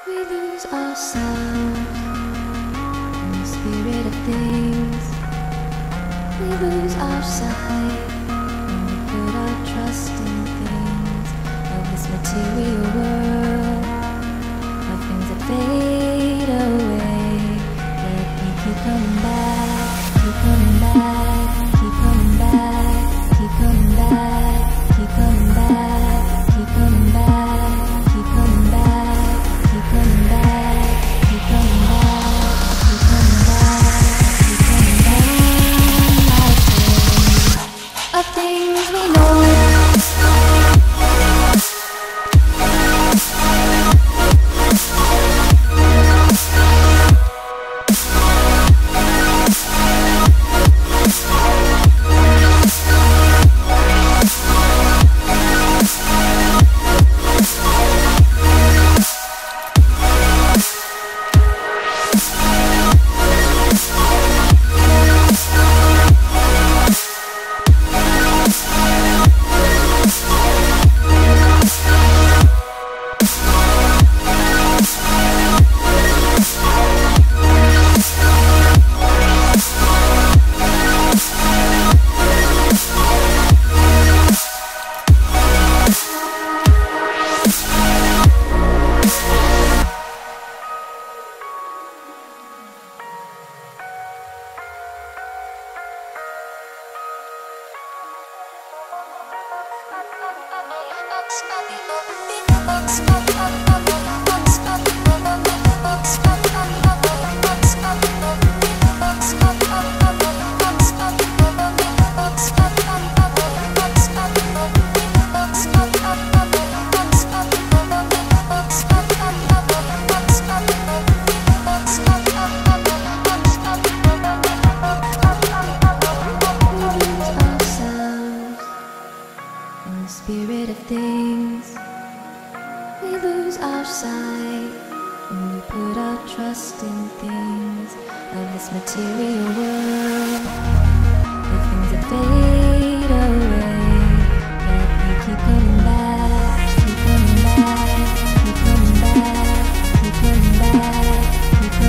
We lose ourselves in the spirit of things. We lose our sight when we put our trust in things of this material world, of things that fade away. Yet we keep coming back, keep coming back, keep coming back, keep coming back, keep coming back, keep coming back, keep coming back. Keep coming back, keep coming back, keep coming back, keep coming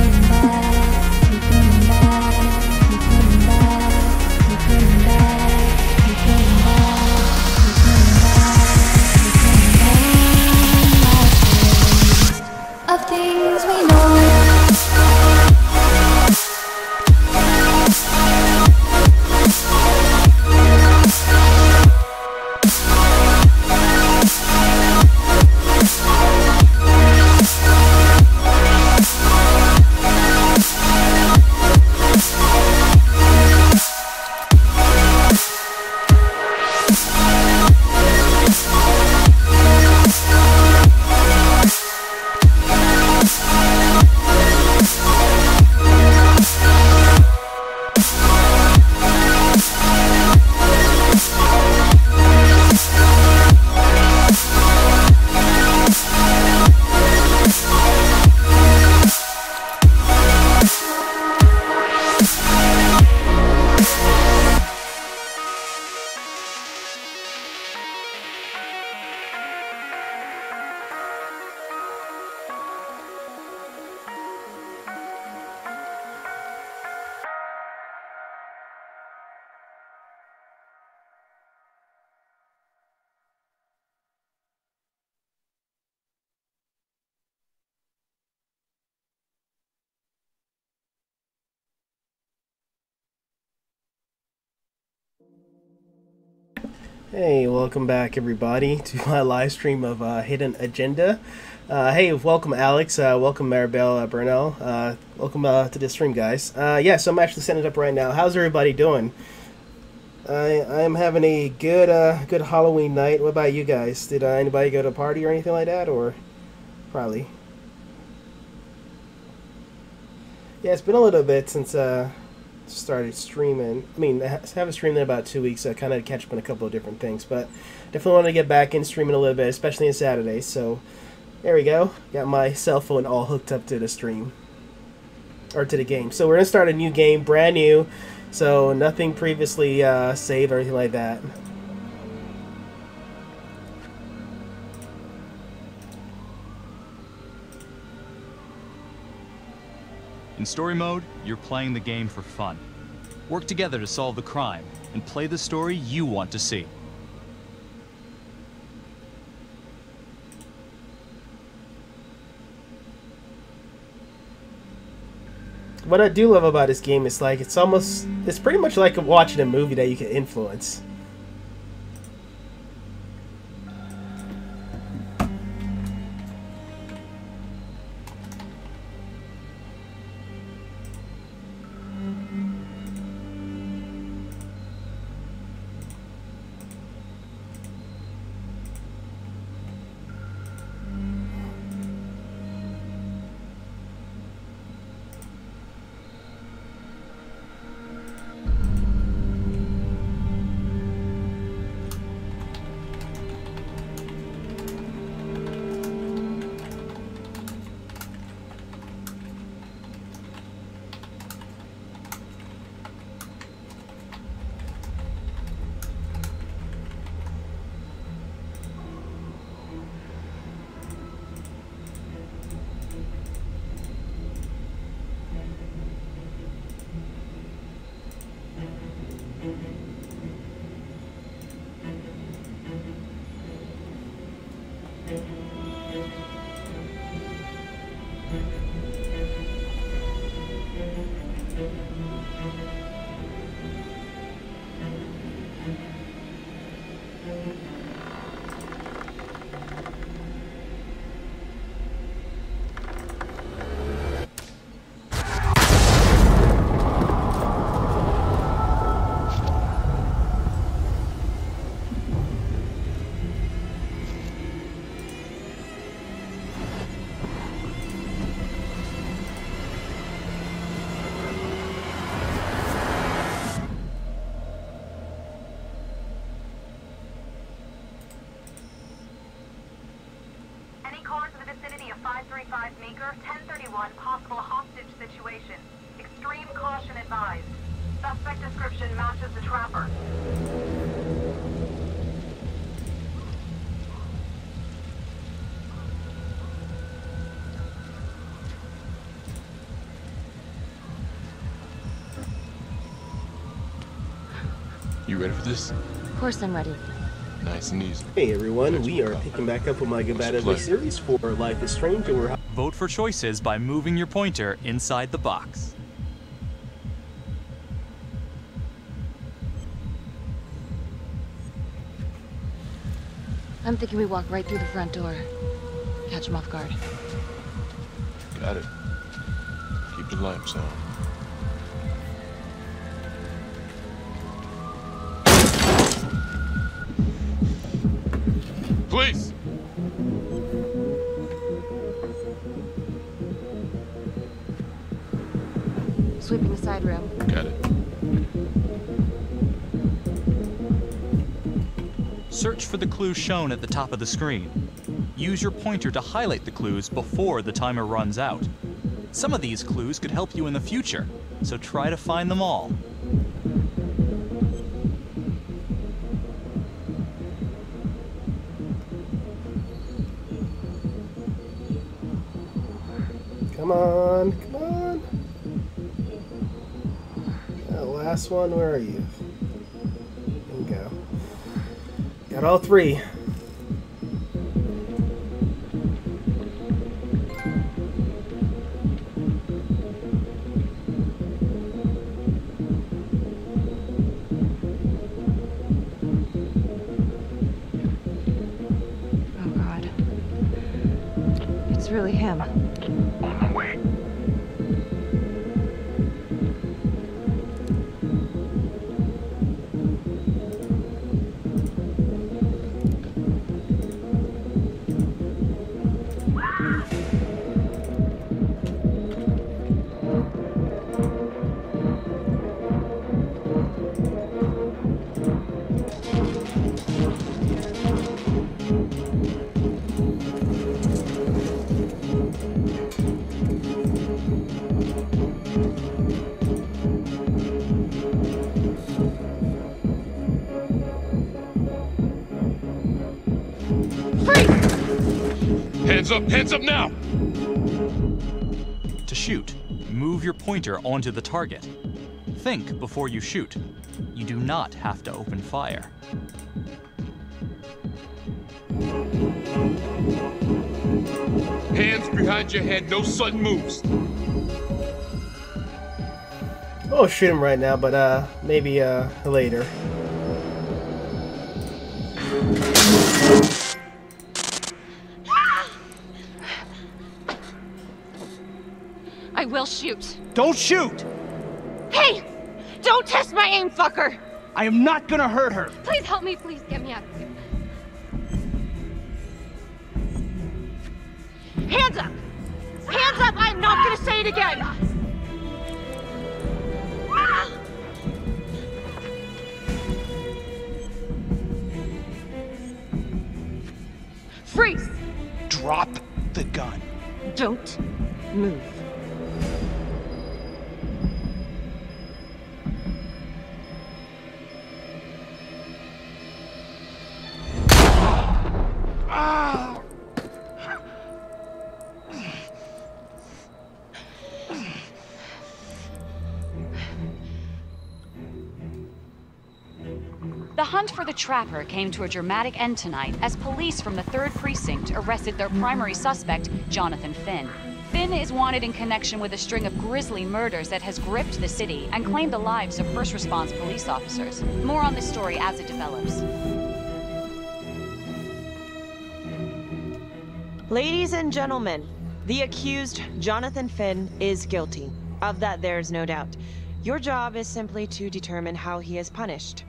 back, of things we know. Hey, welcome back everybody to my live stream of Hidden Agenda. Hey, welcome Alex, welcome Maribel Burnell, welcome to the stream, guys. Yeah, so I'm actually setting it up right now. How's everybody doing? I'm having a good good Halloween night. What about you guys? Did anybody go to a party or anything like that, or probably? Yeah, it's been a little bit since started streaming. I mean, I haven't streamed in about 2 weeks, so I kind of catch up on a couple of different things, but definitely want to get back in streaming a little bit, especially on Saturdays. So there we go. Got my cell phone all hooked up to the stream, or to the game. So we're gonna start a new game, brand new. So nothing previously saved or anything like that. In story mode, you're playing the game for fun. Work together to solve the crime, and play the story you want to see. What I do love about this game is like it's pretty much like watching a movie that you can influence. Possible hostage situation. Extreme caution advised. Suspect description matches the trapper. You ready for this? Of course I'm ready. Nice and easy. Hey everyone, we are picking back up with my Good Bad Ugly series for Life is Strange, and we're... Vote for choices by moving your pointer inside the box. I'm thinking we walk right through the front door. Catch him off guard. Got it. Keep the lamps on. Police! Sweeping the side room. Got it. Search for the clues shown at the top of the screen. Use your pointer to highlight the clues before the timer runs out. Some of these clues could help you in the future, so try to find them all. Come on, come on. Last one, where are you? There we go. Got all three. Oh God. It's really him. On my way. Hands up now! To shoot, move your pointer onto the target. Think before you shoot. You do not have to open fire. Hands behind your head, no sudden moves. Oh, shoot him right now, but maybe later. I will shoot. Don't shoot! Hey! Don't test my aim, fucker! I am not gonna hurt her. Please help me, please get me out of here. Hands up! Hands up! I'm not gonna say it again! Freeze! Drop the gun. Don't move. The hunt for the Trapper came to a dramatic end tonight as police from the 3rd Precinct arrested their primary suspect, Jonathan Finn. Finn is wanted in connection with a string of grisly murders that has gripped the city and claimed the lives of first response police officers. More on this story as it develops. Ladies and gentlemen, the accused, Jonathan Finn, is guilty. Of that, there's no doubt. Your job is simply to determine how he is punished.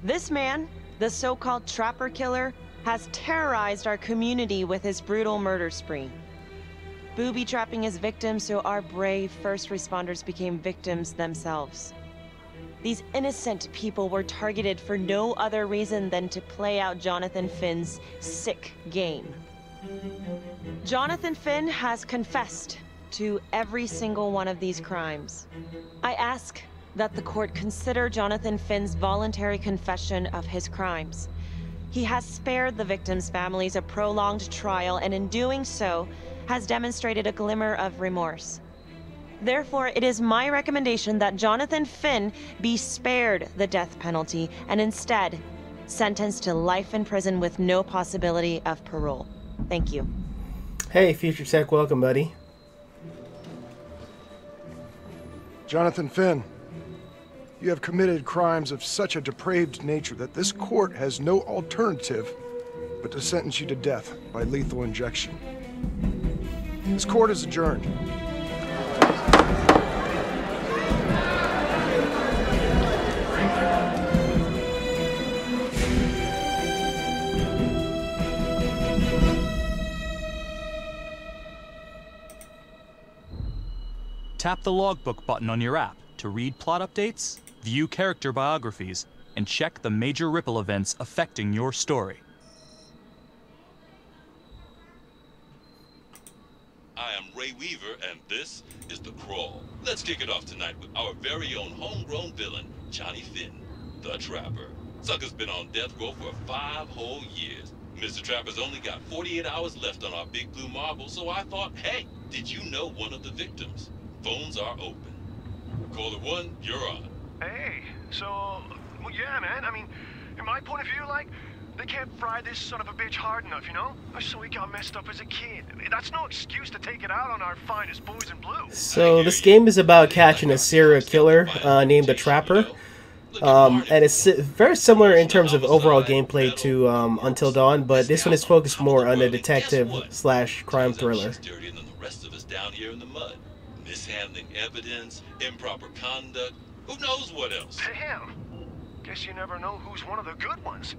This man, the so-called Trapper Killer, has terrorized our community with his brutal murder spree. Booby-trapping his victims so our brave first responders became victims themselves. These innocent people were targeted for no other reason than to play out Jonathan Finn's sick game. Jonathan Finn has confessed to every single one of these crimes. I ask that the court consider Jonathan Finn's voluntary confession of his crimes. He has spared the victims' families a prolonged trial, and in doing so, has demonstrated a glimmer of remorse. Therefore, it is my recommendation that Jonathan Finn be spared the death penalty and instead sentenced to life in prison with no possibility of parole. Thank you. Hey, Future Tech, welcome, buddy. Jonathan Finn, you have committed crimes of such a depraved nature that this court has no alternative but to sentence you to death by lethal injection. This court is adjourned. Tap the logbook button on your app to read plot updates, view character biographies, and check the major ripple events affecting your story. I am Ray Weaver, and this is The Crawl. Let's kick it off tonight with our very own homegrown villain, Johnny Finn, the Trapper. Sucker's been on death row for 5 whole years. Mr. Trapper's only got 48 hours left on our big blue marble, so I thought, hey, did you know one of the victims? Phones are open. Caller 1, you're on. Hey, so, well, yeah, man, I mean, in my point of view, like, they can't fry this son of a bitch hard enough, you know? So he got messed up as a kid. That's no excuse to take it out on our finest boys in blue. So this game is about catching a serial killer named the Trapper. And it's very similar in terms of overall gameplay to Until Dawn, but this one is focused more on the detective/crime thriller. Down here in the mud. Mishandling evidence, improper conduct, who knows what else? Damn. Guess you never know who's one of the good ones.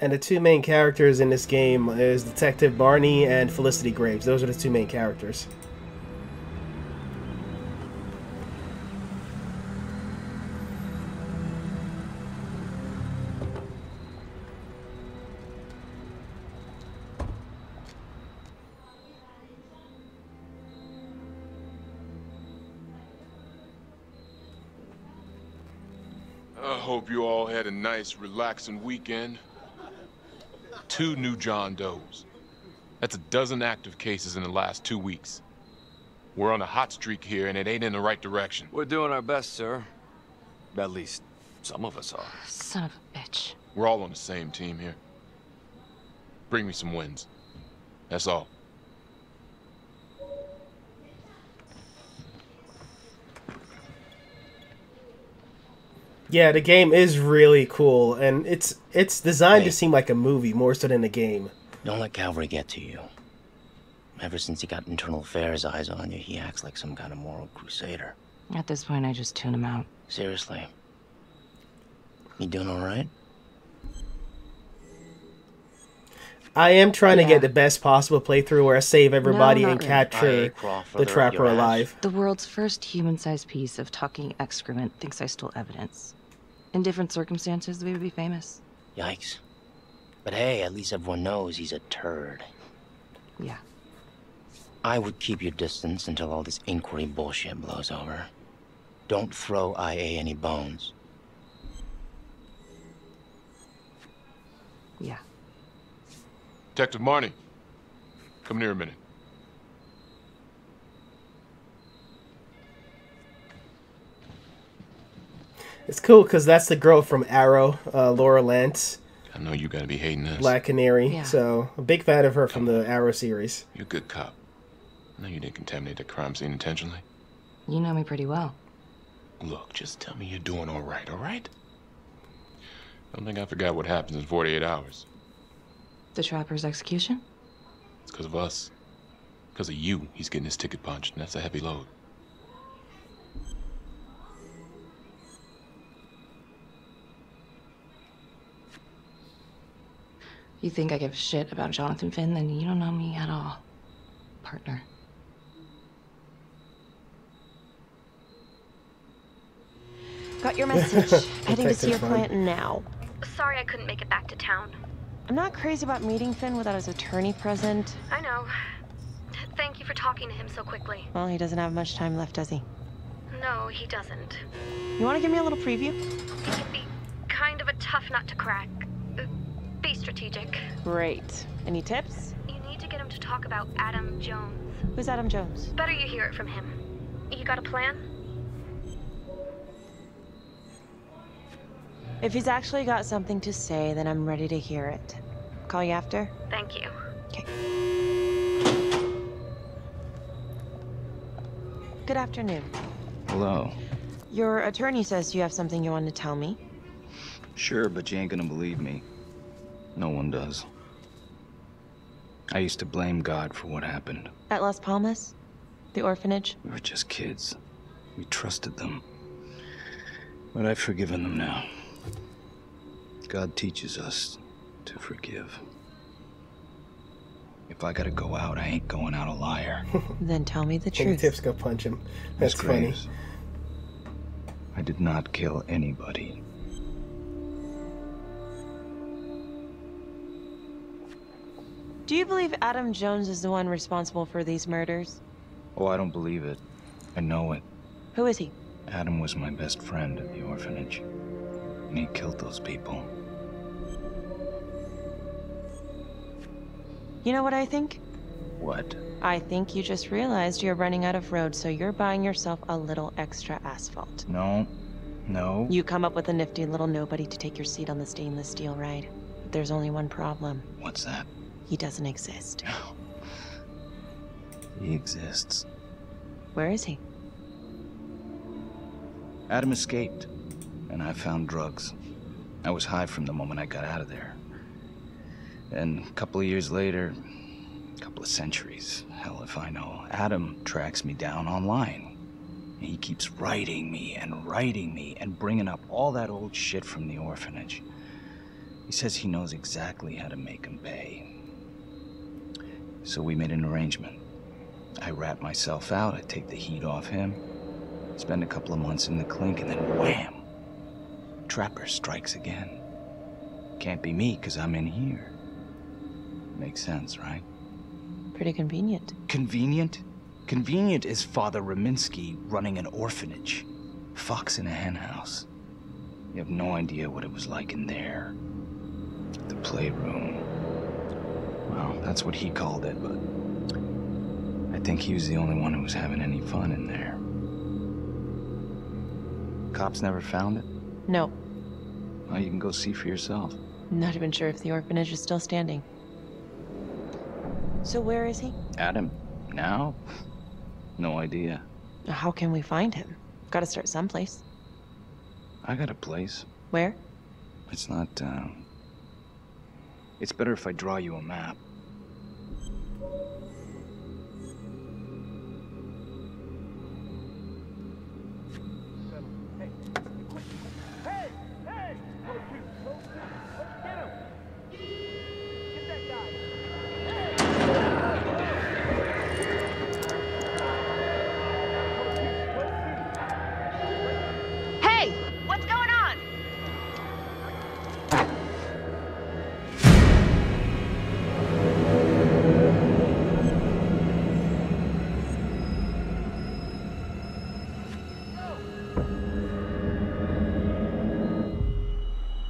And the 2 main characters in this game is Detective Marnie and Felicity Graves. Those are the 2 main characters. I hope you all had a nice, relaxing weekend. 2 new John Does. That's a dozen active cases in the last 2 weeks. We're on a hot streak here, and it ain't in the right direction. We're doing our best, sir. At least, some of us are. Son of a bitch. We're all on the same team here. Bring me some wins. That's all. Yeah, the game is really cool, and it's designed to seem like a movie more so than a game. Don't let Calvary get to you. Ever since he got internal affairs eyes on you, he acts like some kind of moral crusader. At this point, I just tune him out. Seriously. You doing all right? I am trying to get the best possible playthrough where I save everybody No, and not capture the Trapper alive. The world's first human-sized piece of talking excrement thinks I stole evidence. In different circumstances, we would be famous. Yikes. But hey, at least everyone knows he's a turd. Yeah. I would keep your distance until all this inquiry bullshit blows over. Don't throw IA any bones. Yeah. Detective Marnie, come here a minute. It's cool because that's the girl from Arrow, Laura Lance. I know you gotta be hating this. Black Canary. Yeah. So, a big fan of her from the Arrow series. You're a good cop. I know you didn't contaminate the crime scene intentionally. You know me pretty well. Look, just tell me you're doing all right, all right? I don't think I forgot what happens in 48 hours. The Trapper's execution? It's because of us. Because of you, he's getting his ticket punched, and that's a heavy load. You think I give a shit about Jonathan Finn, then you don't know me at all, partner. Got your message. Heading to see your client now. Sorry I couldn't make it back to town. I'm not crazy about meeting Finn without his attorney present. I know. Thank you for talking to him so quickly. Well, he doesn't have much time left, does he? No, he doesn't. You want to give me a little preview? He can be kind of a tough nut to crack. Be strategic. Great. Any tips? You need to get him to talk about Adam Jones. Who's Adam Jones? Better you hear it from him. You got a plan? If he's actually got something to say, then I'm ready to hear it. Call you after? Thank you. Okay. Good afternoon. Hello. Your attorney says you have something you want to tell me. Sure, but you ain't gonna believe me. No one does. I used to blame God for what happened. At Las Palmas? The orphanage? We were just kids. We trusted them. But I've forgiven them now. God teaches us to forgive. If I gotta go out, I ain't going out a liar. Then tell me the truth. Tips go punch him. That's Miss funny. Graves, I did not kill anybody. Do you believe Adam Jones is the one responsible for these murders? Oh, I don't believe it. I know it. Who is he? Adam was my best friend at the orphanage. And he killed those people. You know what I think? What? I think you just realized you're running out of road, so you're buying yourself a little extra asphalt. No. No. You come up with a nifty little nobody to take your seat on the stainless steel ride. But there's only one problem. What's that? He doesn't exist. He exists. Where is he? Adam escaped, and I found drugs. I was high from the moment I got out of there. And a couple of years later, a couple of centuries, hell if I know, Adam tracks me down online. And he keeps writing me and bringing up all that old shit from the orphanage. He says he knows exactly how to make him pay. So we made an arrangement. I rat myself out, I take the heat off him, spend a couple of months in the clink, and then wham! Trapper strikes again. Can't be me, 'cause I'm in here. Makes sense, right? Pretty convenient. Convenient? Convenient is Father Raminsky running an orphanage. Fox in a henhouse. You have no idea what it was like in there. The playroom. Well, that's what he called it, but I think he was the only one who was having any fun in there. Cops never found it? No. Well, you can go see for yourself. Not even sure if the orphanage is still standing. So where is he? Adam? Now? No idea. How can we find him? Gotta start someplace. I got a place. Where? It's not, It's better if I draw you a map. Hey! What's going on?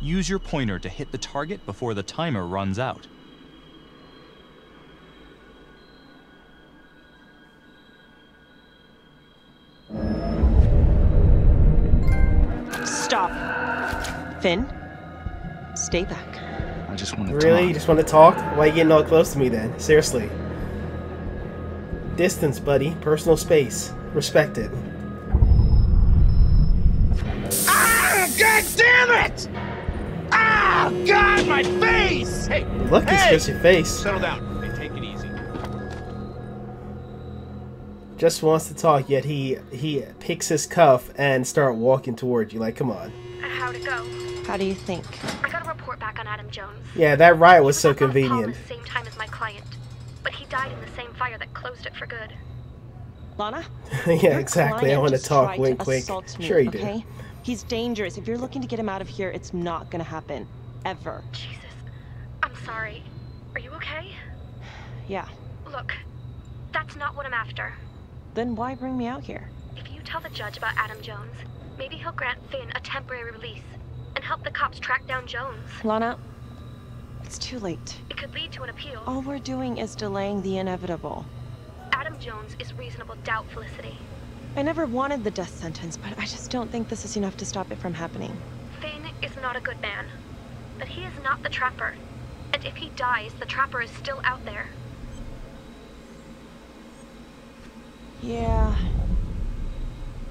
Use your pointer to hit the target before the timer runs out. Stop. Finn? Stay back. I just want to Really? talk. You just want to talk? Why are you getting all close to me then? Seriously. Distance, buddy. Personal space. Respect it. Ah! God damn it! Ah! God, my face! Hey! Look, it's hey! just your face. Settle down. Hey, take it easy. Just wants to talk, yet he picks his cuff and start walking towards you. Like, come on. How'd it go? How do you think? I got a report back on Adam Jones. Yeah, that riot was so He on a call convenient. at the same time as my client, but he died in the same fire that closed it for good. Lana? Yeah, exactly. I Client want to just talk. tried Wink, to wink. assault me, Sure you okay? do. He's dangerous. If you're looking to get him out of here, it's not gonna happen. Ever. Jesus. I'm sorry. Are you okay? Yeah. Look, that's not what I'm after. Then why bring me out here? If you tell the judge about Adam Jones, maybe he'll grant Finn a temporary release and help the cops track down Jones. Lana, it's too late. It could lead to an appeal. All we're doing is delaying the inevitable. Adam Jones is reasonable doubt, Felicity. I never wanted the death sentence, but I just don't think this is enough to stop it from happening. Finn is not a good man, but he is not the Trapper. And if he dies, the Trapper is still out there. Yeah.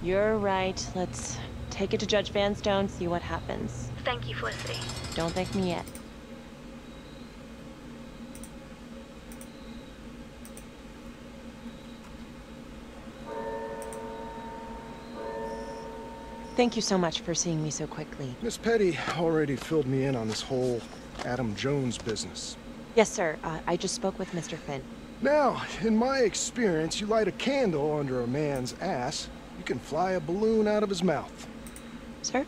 You're right. Let's take it to Judge Vanstone, see what happens. Thank you, Felicity. Don't thank me yet. Thank you so much for seeing me so quickly. Miss Petty already filled me in on this whole Adam Jones business. Yes, sir. I just spoke with Mr. Finn. Now, in my experience, you light a candle under a man's ass, you can fly a balloon out of his mouth. Sir?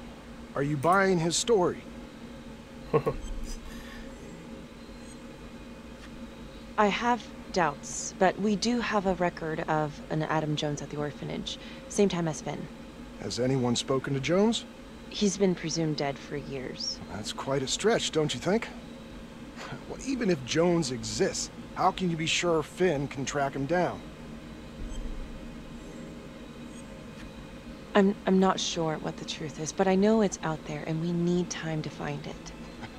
Are you buying his story? I have doubts, but we do have a record of an Adam Jones at the orphanage. Same time as Finn. Has anyone spoken to Jones? He's been presumed dead for years. That's quite a stretch, don't you think? Well, even if Jones exists, how can you be sure Finn can track him down? I'm not sure what the truth is, but I know it's out there, and we need time to find it.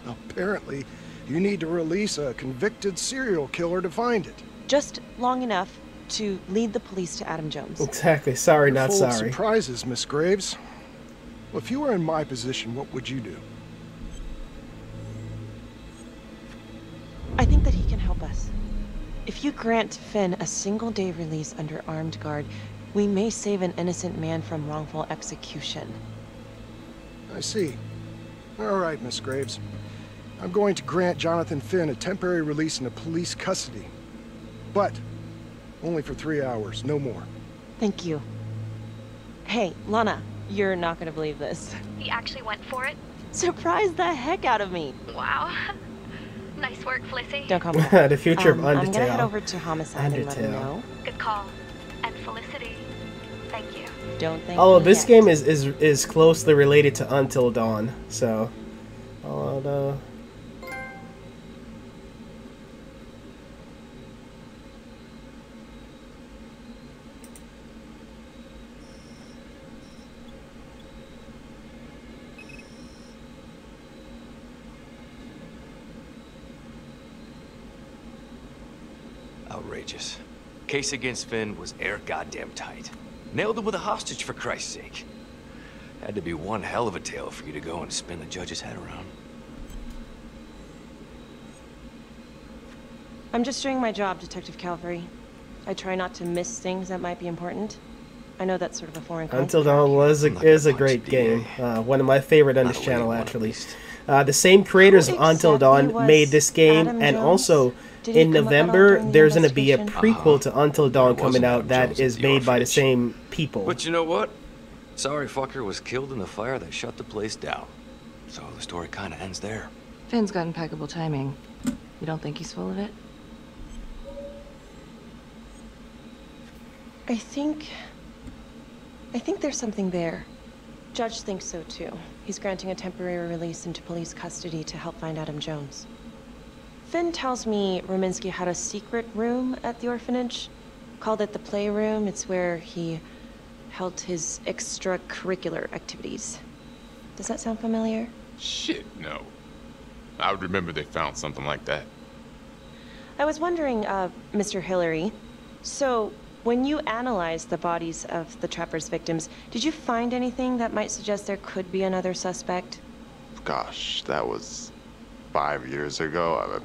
Apparently, you need to release a convicted serial killer to find it. Just long enough to lead the police to Adam Jones. Exactly. Sorry, not Full of sorry. surprises, Miss Graves. Well, if you were in my position, what would you do? I think that he can help us. If you grant Finn a single-day release under armed guard, we may save an innocent man from wrongful execution. I see. All right, Miss Graves. I'm going to grant Jonathan Finn a temporary release into police custody. But only for 3 hours, no more. Thank you. Hey, Lana, you're not gonna believe this. He actually went for it? Surprised the heck out of me. Wow. Nice work, Felicity. Don't call me that. The future of Undertale. I'm gonna head over to Homicide and let him know. Good call. And Felicity, thank you. Don't thank Oh, me this yet. game is closely related to Until Dawn, so. outrageous. Case against Finn was air goddamn tight. Nailed him with a hostage, for Christ's sake. Had to be one hell of a tale for you to go and spin the judge's head around. I'm just doing my job, Detective Calvary. I try not to miss things that might be important. I know that's sort of a foreign concept. Until Dawn is a great game. One of my favorite on this channel, actually. The same creators of Until Dawn made this game, and also in November there's going to be a prequel to Until Dawn coming out that is made by the same people. But you know what? Sorry fucker was killed in the fire that shut the place down. So the story kind of ends there. Finn's got impeccable timing. You don't think he's full of it? I think there's something there. Judge thinks so too. He's granting a temporary release into police custody to help find Adam Jones. Finn tells me Rominsky had a secret room at the orphanage. Called it the playroom. It's where he held his extracurricular activities. Does that sound familiar? Shit, no. I would remember they found something like that. I was wondering, Mr. Hillary, so when you analyzed the bodies of the Trapper's victims, did you find anything that might suggest there could be another suspect? Gosh, that was 5 years ago.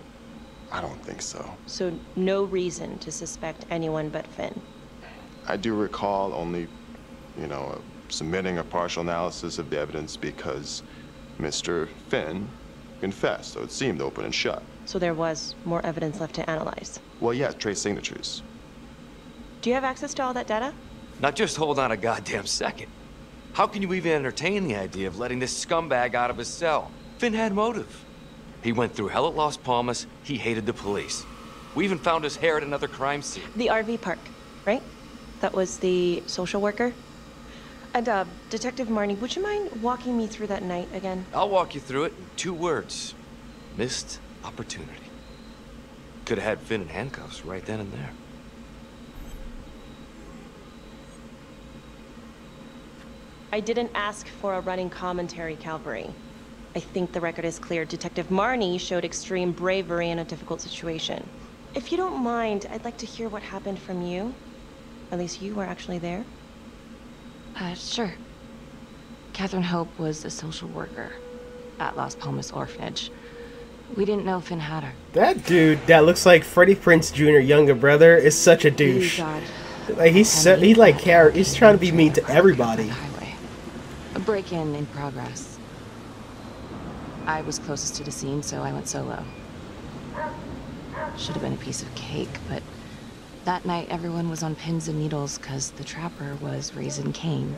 I don't think so. So no reason to suspect anyone but Finn? I do recall only, submitting a partial analysis of the evidence because Mr. Finn confessed, so it seemed open and shut. So there was more evidence left to analyze? Well, yeah, trace signatures. Do you have access to all that data? Not just hold on a goddamn second. How can you even entertain the idea of letting this scumbag out of his cell? Finn had motive. He went through hell at Las Palmas. He hated the police. We even found his hair at another crime scene. The RV park, right? That was the social worker? And, Detective Marnie, would you mind walking me through that night again? I'll walk you through it in 2 words. Missed opportunity. Could have had Finn in handcuffs right then and there. I didn't ask for a running commentary, Calvary. I think the record is clear. Detective Marnie showed extreme bravery in a difficult situation. If you don't mind, I'd like to hear what happened from you. At least you were actually there. Sure. Catherine Hope was a social worker at Las Palmas Orphanage. We didn't know Finn had her. That dude that looks like Freddie Prinze Jr. younger brother is such a douche. Like he's trying to be mean to everybody. A break-in in progress. I was closest to the scene, so I went solo. Should have been a piece of cake, but that night everyone was on pins and needles because the Trapper was raising Cain.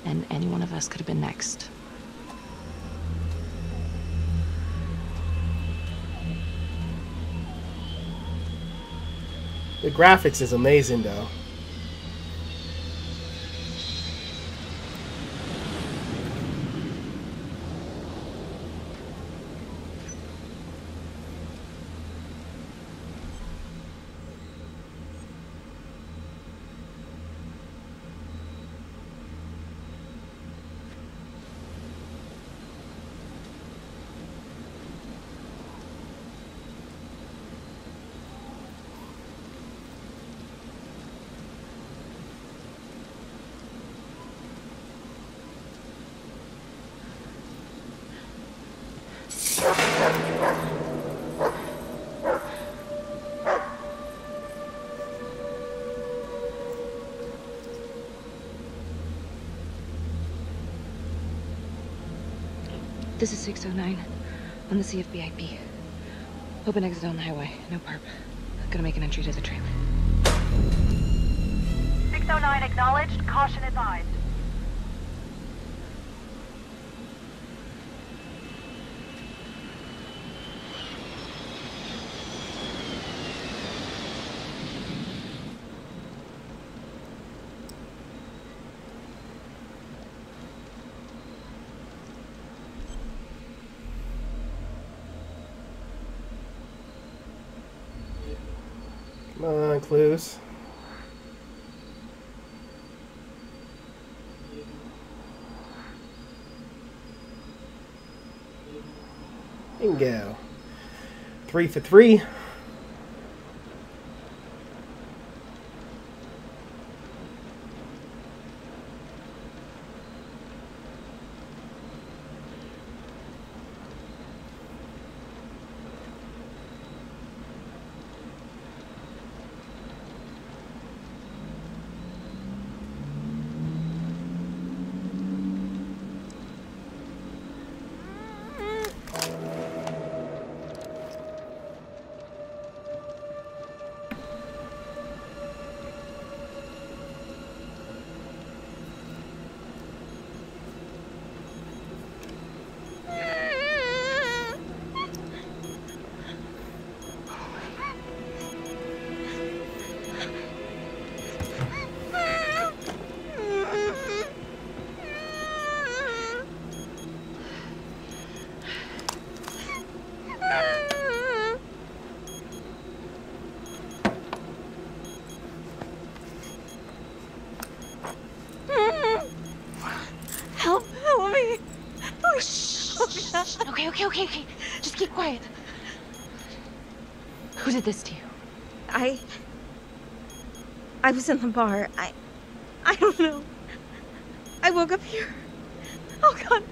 And any one of us could have been next. The graphics is amazing, though. This is 609 on the CFBIP. Open exit on the highway. No perp. Gonna make an entry to the trailer. 609 acknowledged. Caution advised. Come on, clues. Bingo. 3 for 3. Okay. Just keep quiet. Who did this to you? I was in the bar. I don't know. I woke up here. Oh God,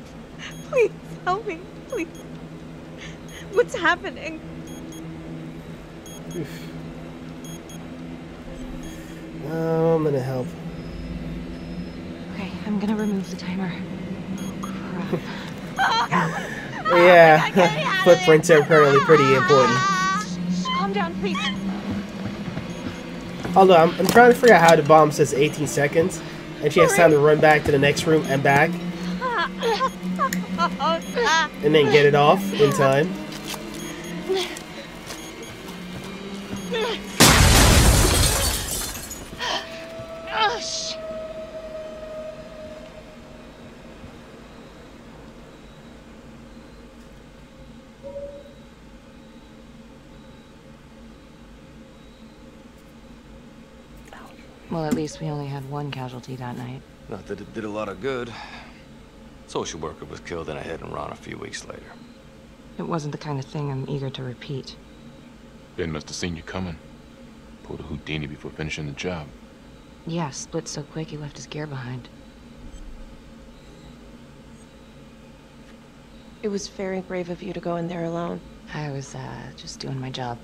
please help me, please. What's happening? Oof. Oh, I'm gonna help. Okay, I'm gonna remove the timer. Oh, crap. Yeah, footprints are apparently pretty important. Calm down, please. Although, I'm trying to figure out how the bomb says 18 seconds, and she has time to run back to the next room and back, and then get it off in time. Oh, shit. Well, at least we only had one casualty that night. Not that it did a lot of good. Social worker was killed in a hit and run a few weeks later. It wasn't the kind of thing I'm eager to repeat. Ben must have seen you coming. Pulled a Houdini before finishing the job. Yeah, split so quick he left his gear behind. It was very brave of you to go in there alone. I was, just doing my job.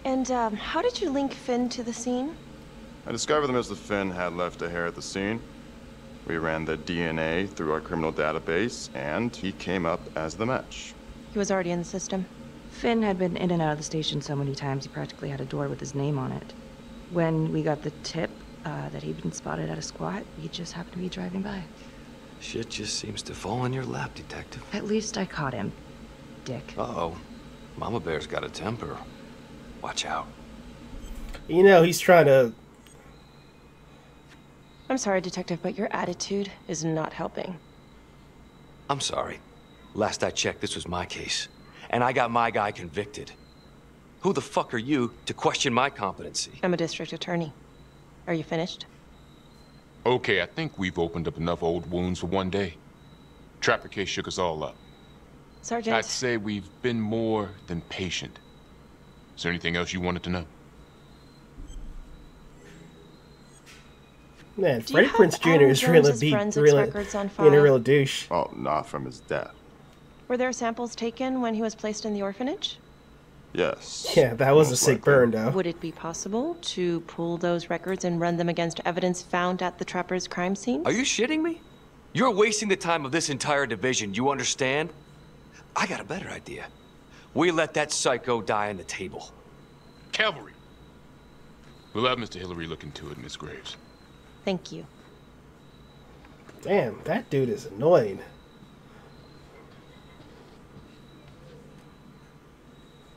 And, how did you link Finn to the scene? I discovered that Mr. Finn had left a hair at the scene. We ran the DNA through our criminal database, and he came up as the match. He was already in the system. Finn had been in and out of the station so many times he practically had a door with his name on it. When we got the tip that he'd been spotted at a squat, we just happened to be driving by. Shit just seems to fall in your lap, Detective. At least I caught him, Dick. Uh-oh. Mama Bear's got a temper. Watch out. You know, he's trying to... I'm sorry, Detective, but your attitude is not helping. I'm sorry. Last I checked, this was my case. And I got my guy convicted. Who the fuck are you to question my competency? I'm a district attorney. Are you finished? Okay, I think we've opened up enough old wounds for one day. Trapper case shook us all up. Sergeant... I'd say we've been more than patient. Is there anything else you wanted to know? Man, Freddie Prinze Jr. is really being a real douche. Oh, not from his death. Were there samples taken when he was placed in the orphanage? Yes. Yeah, that was a sick burn, though. Would it be possible to pull those records and run them against evidence found at the Trapper's crime scene? Are you shitting me? You're wasting the time of this entire division, you understand? I got a better idea. We let that psycho die on the table. Calvary. We'll have Mr. Hillary look into it, Miss Graves. Thank you. Damn, that dude is annoying.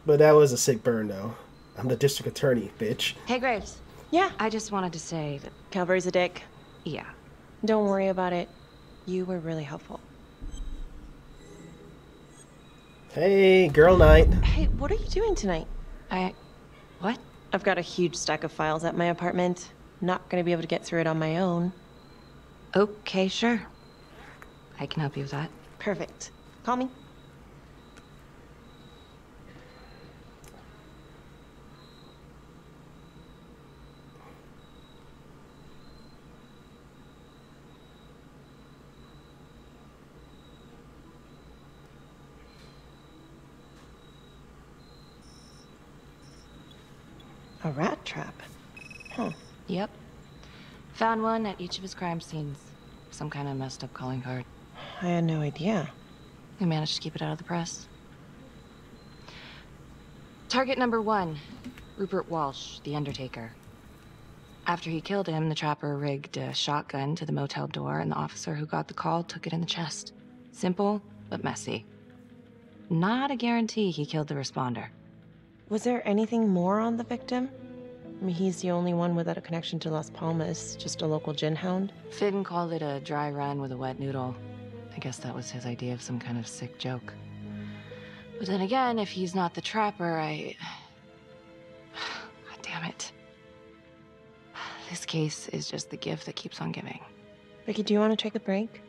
But that was a sick burn, though. I'm the district attorney, bitch. Hey, Graves. Yeah? I just wanted to say that... Calvary's a dick. Yeah. Don't worry about it. You were really helpful. Hey, girl night. Hey, what are you doing tonight? What? I've got a huge stack of files at my apartment. Not gonna be able to get through it on my own. Okay, sure. I can help you with that. Perfect. Call me. A rat trap. Huh. Yep. Found one at each of his crime scenes. Some kind of messed up calling card. I had no idea. We managed to keep it out of the press. Target number 1, Rupert Walsh, the Undertaker. After he killed him, the trapper rigged a shotgun to the motel door, and the officer who got the call took it in the chest. Simple, but messy. Not a guarantee he killed the responder. Was there anything more on the victim? I mean, he's the only one without a connection to Las Palmas, just a local gin hound. Finn called it a dry run with a wet noodle. I guess that was his idea of some kind of sick joke. But then again, if he's not the trapper, God damn it. This case is just the gift that keeps on giving. Becky, do you want to take a break?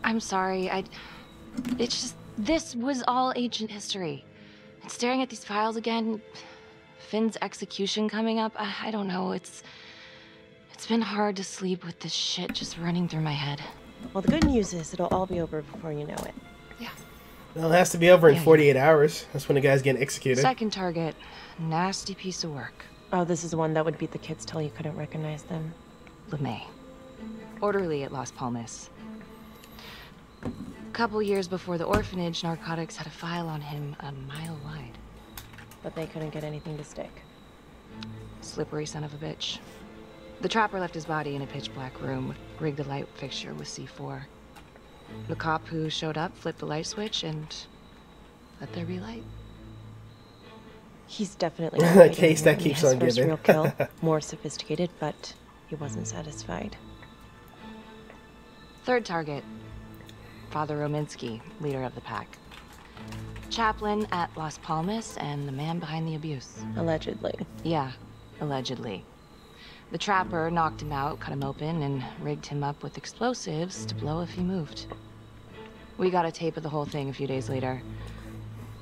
I'm sorry. It's just, this was all ancient history. And staring at these files again, Finn's execution coming up, I don't know, it's been hard to sleep with this shit just running through my head. Well, the good news is it'll all be over before you know it. Yeah. Well, it has to be over in 48 hours. That's when the guy's getting executed. Second target, nasty piece of work. Oh, this is the one that would beat the kids till you couldn't recognize them. LeMay. Orderly at Las Palmas. A couple years before the orphanage, narcotics had a file on him a mile wide. But they couldn't get anything to stick. Slippery son of a bitch. The trapper left his body in a pitch-black room, rigged a light fixture with C4. The cop who showed up flipped the light switch and let there be light. He's definitely a case that keeps on his giving. Real kill, more sophisticated, but he wasn't satisfied. Third target, Father Rominsky, leader of the pack. Chaplain at Las Palmas and the man behind the abuse. Allegedly. Yeah, allegedly. The trapper knocked him out, cut him open, and rigged him up with explosives to blow if he moved. We got a tape of the whole thing a few days later.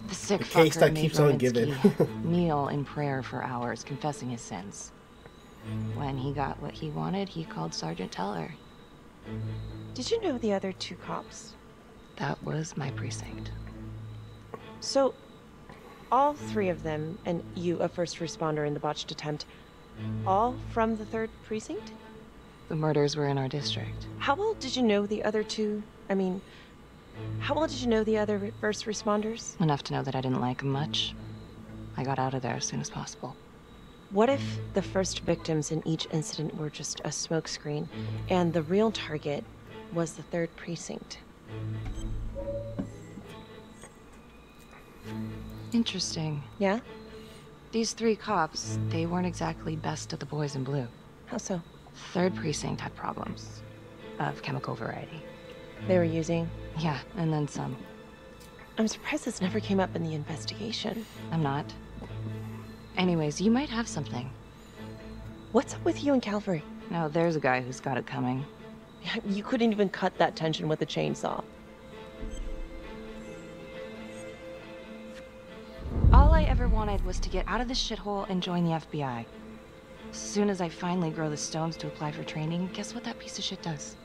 The sick case fucker that made keeps on giving. kneel in prayer for hours, confessing his sins. When he got what he wanted, he called Sergeant Teller. Did you know the other two cops? That was my precinct. So, all three of them, and you, a first responder in the botched attempt, all from the 3rd precinct? The murders were in our district. How well did you know the other two? I mean, how well did you know the other first responders? Enough to know that I didn't like them much. I got out of there as soon as possible. What if the first victims in each incident were just a smokescreen, and the real target was the 3rd precinct? Interesting. Yeah? These 3 cops, they weren't exactly best of the boys in blue. How so? 3rd precinct had problems. Of chemical variety. They were using? Yeah, and then some. I'm surprised this never came up in the investigation. I'm not. Anyways, you might have something. What's up with you and Calvary? No, there's a guy who's got it coming. You couldn't even cut that tension with a chainsaw. All I ever wanted was to get out of this shithole and join the FBI. As soon as I finally grow the stones to apply for training, guess what that piece of shit does?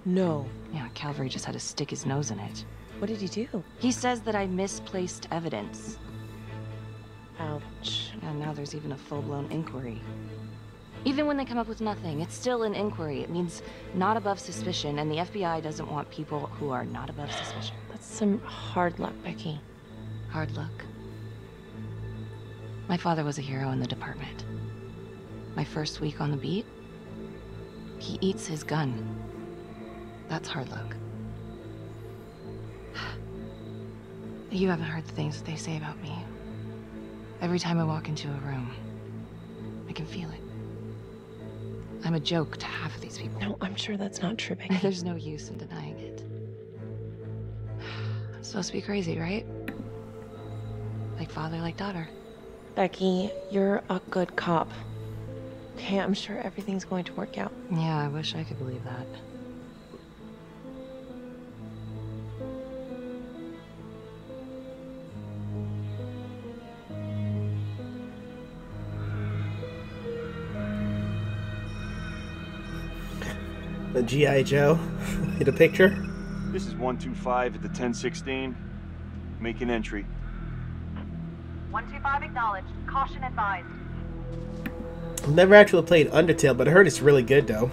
No. Yeah, Calvary just had to stick his nose in it. What did he do? He says that I misplaced evidence. Ouch. And now there's even a full-blown inquiry. Even when they come up with nothing, it's still an inquiry. It means not above suspicion, and the FBI doesn't want people who are not above suspicion. That's some hard luck, Becky. Hard luck. My father was a hero in the department. My first week on the beat, he eats his gun. That's hard luck. You haven't heard the things that they say about me. Every time I walk into a room, I can feel it. I'm a joke to half of these people. No, I'm sure that's not true, Becky. There's no use in denying it. I'm supposed to be crazy, right? Like father, like daughter. Becky, you're a good cop. Okay, I'm sure everything's going to work out. Yeah, I wish I could believe that. The G.I. Joe. Get a picture? This is 125 at the 1016. Make an entry. 125 acknowledged. Caution advised. I've never actually played Undertale, but I heard it's really good, though.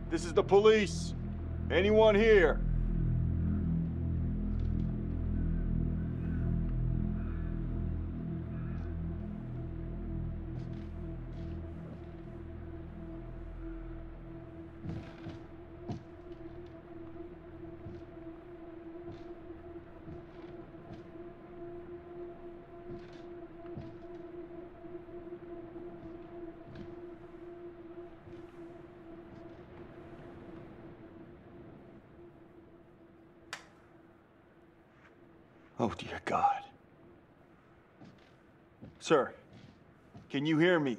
This is the police. Anyone here? Oh, dear God. Sir, can you hear me?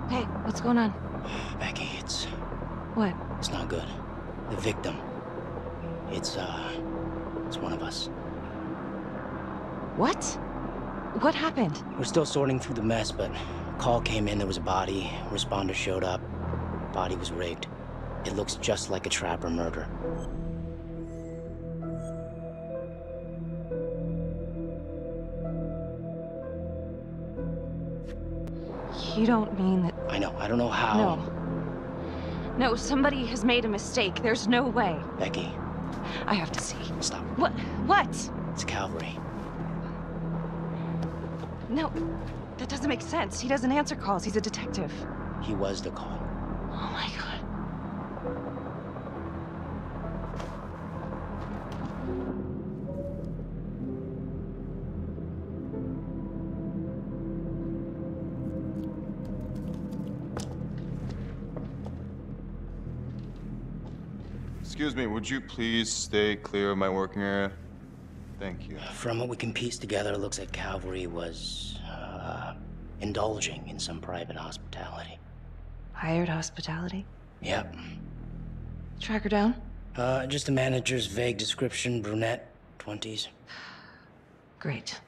Hey, what's going on? Becky, it's What? it's not good. The victim. It's one of us. What? What happened? We're still sorting through the mess, but a call came in, there was a body. Responder showed up. Body was rigged. It looks just like a trapper murder. You don't mean that... I know, I don't know how. No. No, somebody has made a mistake. There's no way. Becky. I have to see. Stop. What? What? It's Calvary. No, that doesn't make sense. He doesn't answer calls. He's a detective. He was the call. Oh my god. Excuse me, would you please stay clear of my working area? Thank you. From what we can piece together, it looks like Calvary was, indulging in some private hospitality. Hired hospitality? Yep. Track her down? Just the manager's vague description, brunette, 20s. Great.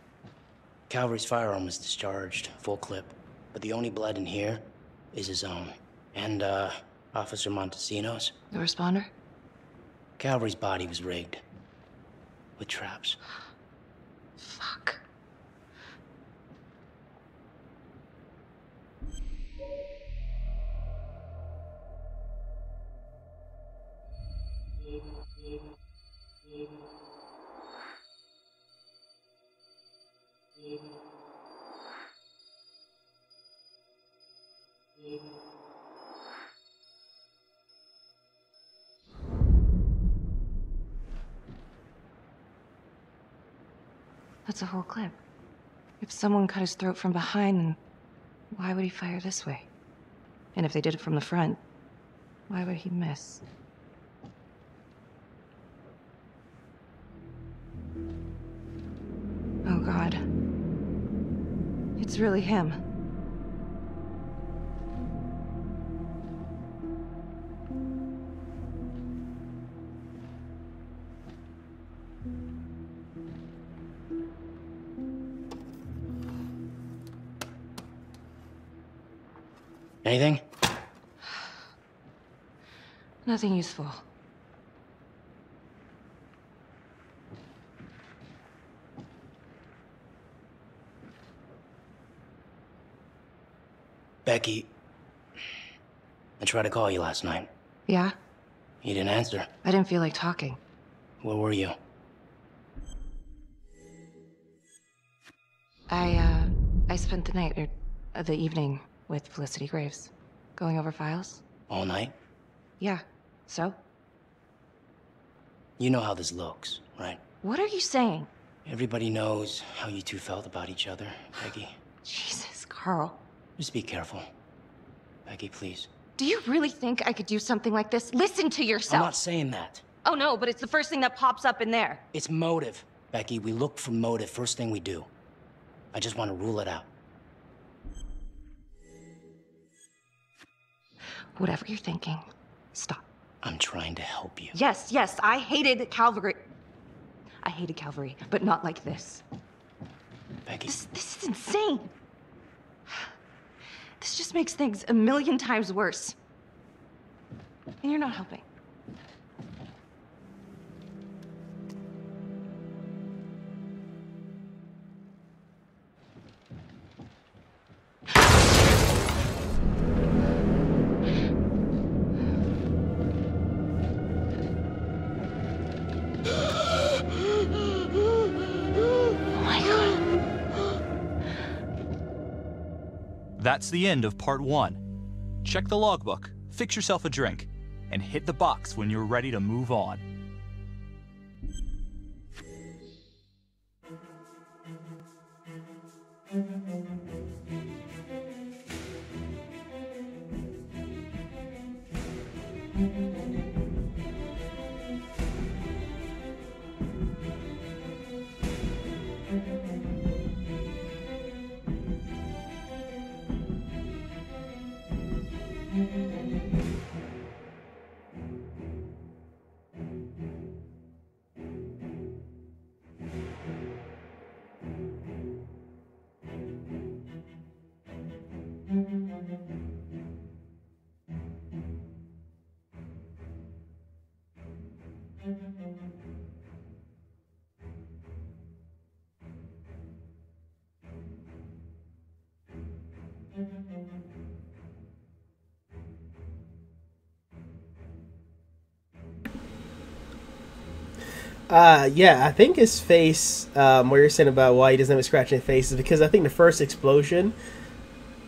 Calvary's firearm was discharged, full clip. But the only blood in here is his own. And, Officer Montesino's. The responder? Calvary's body was rigged. With traps. Fuck. That's a whole clip. If someone cut his throat from behind, then why would he fire this way? And if they did it from the front, why would he miss? Oh God. It's really him. Anything? Nothing useful. Becky, I tried to call you last night. Yeah? You didn't answer. I didn't feel like talking. Where were you? I spent the night, or the evening, with Felicity Graves. Going over files? All night? Yeah. So? You know how this looks, right? What are you saying? Everybody knows how you two felt about each other, Becky. Jesus, Carl. Just be careful. Becky, please. Do you really think I could do something like this? Listen to yourself. I'm not saying that. Oh no, but it's the first thing that pops up in there. It's motive, Becky. We look for motive first thing we do. I just want to rule it out. Whatever you're thinking, stop. I'm trying to help you. Yes, I hated Calvary. I hated Calvary, but not like this. Becky. This is insane. This just makes things a million times worse. And you're not helping. That's the end of part 1. Check the logbook, fix yourself a drink. and hit the box when you're ready to move on. Yeah, I think his face, what you're saying about why he doesn't have a scratch in his face is because I think the first explosion,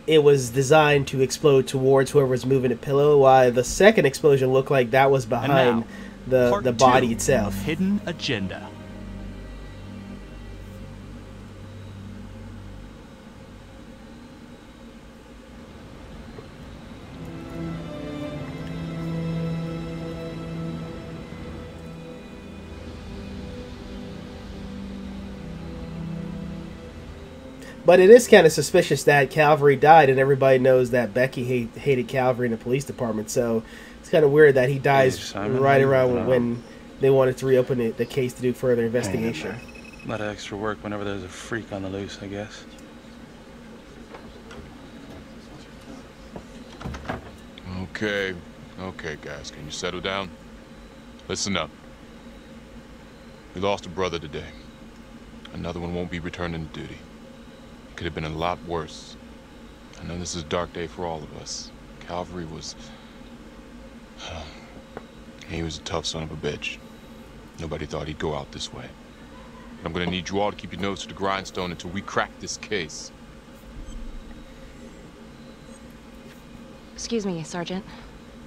it was designed to explode towards whoever's moving the pillow, while the second explosion looked like that was behind the body itself. Hidden agenda. But it is kind of suspicious that Calvary died, and everybody knows that Becky hated Calvary in the police department. So it's kind of weird that he dies right around when they wanted to reopen the case to do further investigation. A lot of extra work whenever there's a freak on the loose, I guess. Okay, guys, can you settle down? Listen up. We lost a brother today. Another one won't be returning to duty. Could have been a lot worse. I know this is a dark day for all of us. Calvary was... he was a tough son of a bitch. Nobody thought he'd go out this way. But I'm gonna need you all to keep your nose to the grindstone until we crack this case. Excuse me, Sergeant.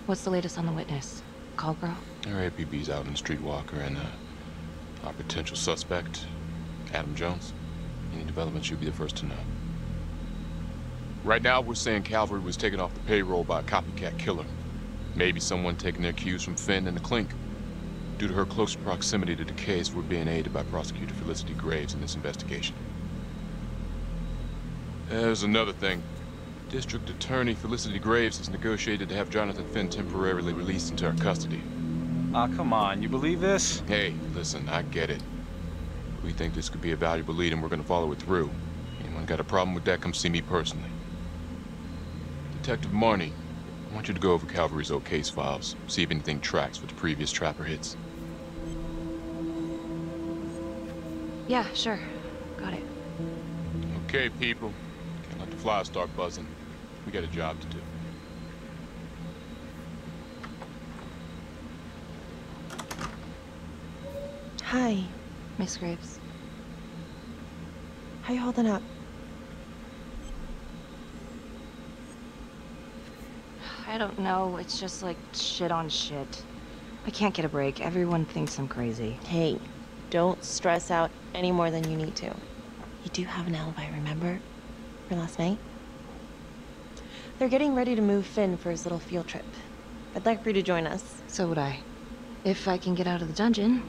What's the latest on the witness? Call girl? Our APB's out on Streetwalker, and our potential suspect, Adam Jones. Any developments, you'll be the first to know. Right now, we're saying Calvary was taken off the payroll by a copycat killer. Maybe someone taking their cues from Finn and the Clink. Due to her close proximity to the case, we're being aided by Prosecutor Felicity Graves in this investigation. There's another thing. District Attorney Felicity Graves has negotiated to have Jonathan Finn temporarily released into our custody. Ah, come on, you believe this? Hey, listen, I get it. We think this could be a valuable lead and we're gonna follow it through. Anyone got a problem with that, come see me personally. Detective Marnie, I want you to go over Calvary's old case files, see if anything tracks with the previous Trapper hits. Yeah, sure. Got it. Okay, people. Can't let the flies start buzzing. We got a job to do. Hi. Miss Graves. How you holding up? I don't know. It's just like shit on shit. I can't get a break. Everyone thinks I'm crazy. Hey, don't stress out any more than you need to. You do have an alibi, remember? For last night? They're getting ready to move Finn for his little field trip. I'd like for you to join us. So would I. If I can get out of the dungeon.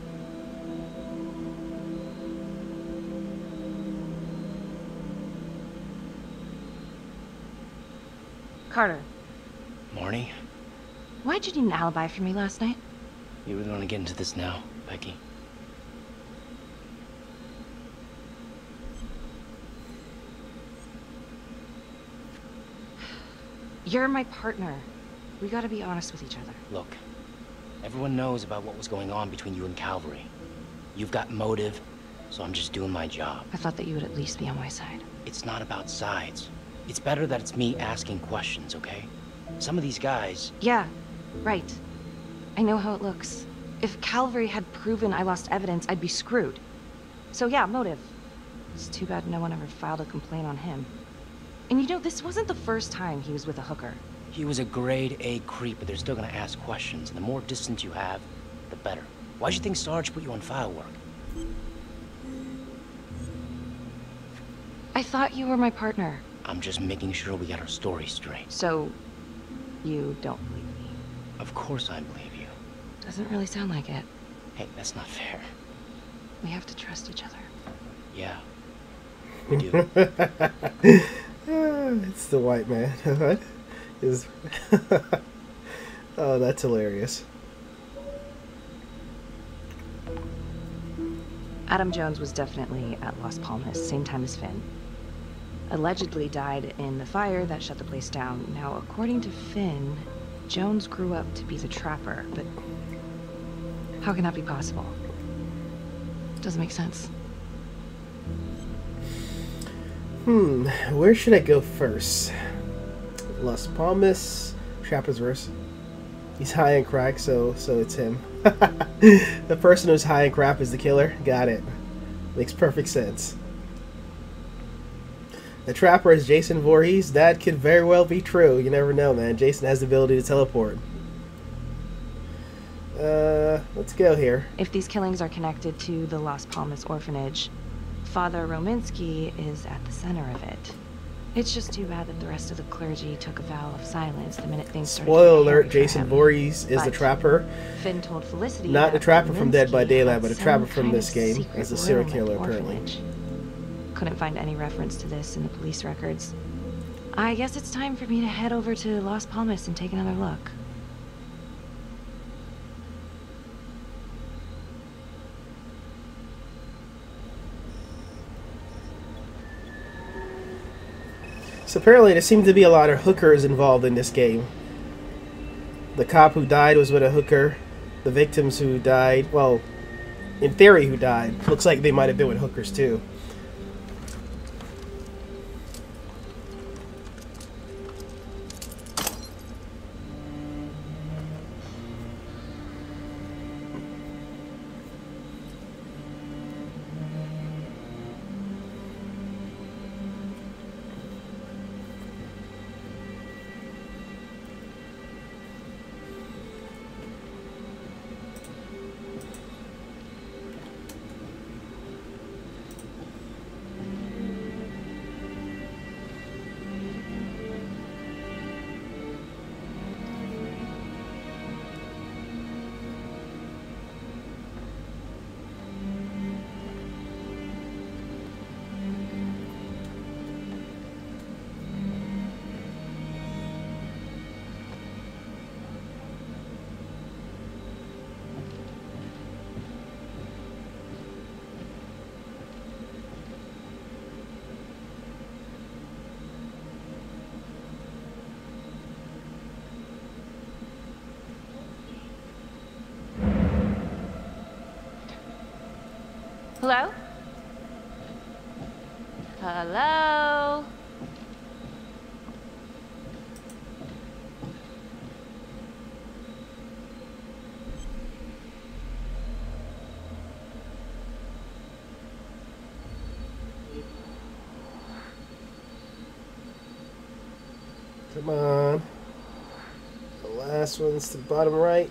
Carter. Marnie? Why'd you need an alibi for me last night? You really want to get into this now, Becky? You're my partner. We gotta be honest with each other. Look, everyone knows about what was going on between you and Calvary. You've got motive, so I'm just doing my job. I thought that you would at least be on my side. It's not about sides. It's better that it's me asking questions, okay? Some of these guys... Yeah, right. I know how it looks. If Calvary had proven I lost evidence, I'd be screwed. So yeah, motive. It's too bad no one ever filed a complaint on him. And you know, this wasn't the first time he was with a hooker. He was a grade A creep, but they're still gonna ask questions, and the more distance you have, the better. Why'd you think Sarge put you on file work? I thought you were my partner. I'm just making sure we get our story straight. So, you don't believe me? Of course I believe you. Doesn't really sound like it. Hey, that's not fair. We have to trust each other. Yeah, we do. It's the white man. What? Oh, that's hilarious. Adam Jones was definitely at Las Palmas, same time as Finn. Allegedly died in the fire that shut the place down. Now, according to Finn, Jones grew up to be the trapper, but how can that be possible? Doesn't make sense. Where should I go first? Las Palmas, Trapper's verse. He's high on crack, so it's him. The person who's high on crap is the killer. Got it. Makes perfect sense. The Trapper is Jason Voorhees. That could very well be true. You never know, man. Jason has the ability to teleport. Let's go here. If these killings are connected to the Las Palmas orphanage, Father Rominsky is at the center of it. It's just too bad that the rest of the clergy took a vow of silence the minute things started. Spoiler alert, Jason Voorhees is the Trapper. Finn told Felicity not the Trapper from Dead by Daylight, but a some Trapper from kind this of game secret as a serial room at killer, the apparently. orphanage. Couldn't find any reference to this in the police records. I guess it's time for me to head over to Las Palmas and take another look. So apparently there seemed to be a lot of hookers involved in this game. The cop who died was with a hooker. The victims who died, well, in theory who died, looks like they might have been with hookers too. Hello? Hello? Come on. The last one's to the bottom right.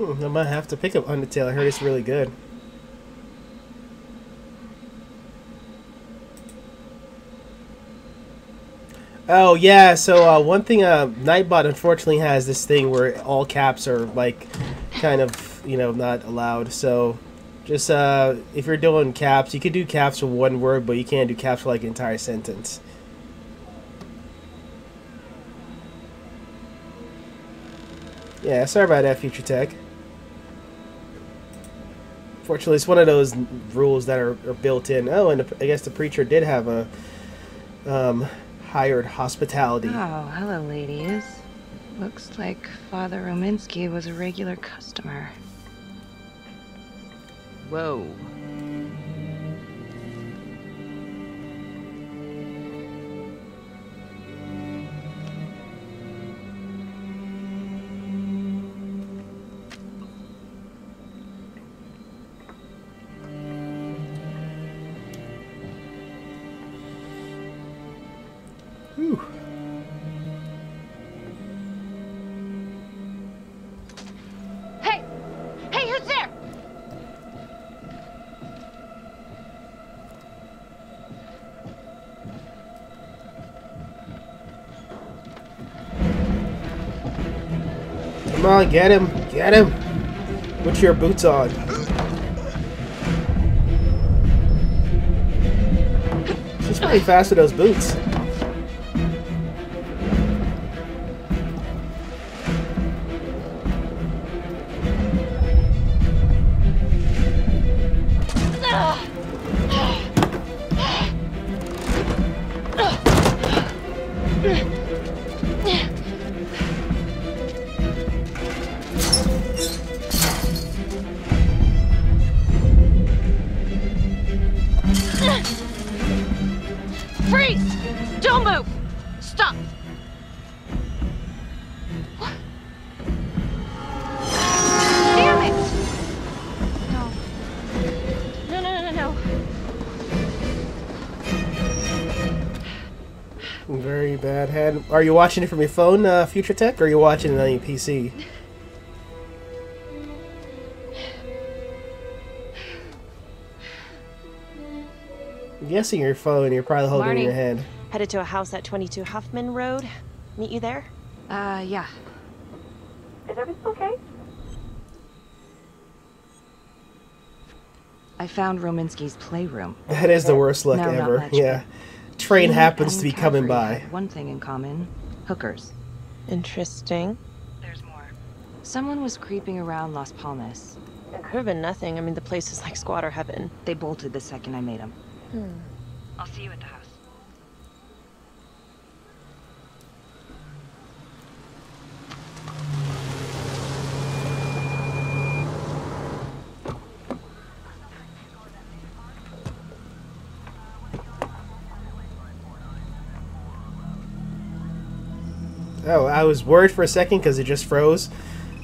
I might have to pick up Undertale. I heard it's really good. Oh yeah, so one thing, Nightbot unfortunately has this thing where all caps are like kind of, you know, not allowed. So just if you're doing caps, you could do caps for one word, but you can't do caps for like an entire sentence. Yeah, sorry about that, Future Tech. Fortunately, it's one of those rules that are built in. Oh, and I guess the preacher did have a hired hospitality. Oh, hello, ladies. Looks like Father Rominsky was a regular customer. Whoa. Whew. Hey! Hey, who's there? Come on, get him! Get him! Put your boots on. She's pretty fast with those boots. Freeze! Don't move! Stop! What? Damn it! No. Very bad hand. Are you watching it from your phone, Future Tech, or are you watching it on your PC? I'm guessing your phone, you're probably holding it in your hand. Headed to a house at 22 Huffman Road. Meet you there? Yeah. Is everything okay? I found Rominsky's playroom. That is the worst luck No, not ever. much, Yeah. Train He happens and to be coming Calvary by. had one thing in common. Hookers. Interesting. There's more. Someone was creeping around Las Palmas. It could have been nothing. I mean, the place is like squatter heaven. They bolted the second I made them. Hmm. I'll see you at the house. Oh, I was worried for a second because it just froze.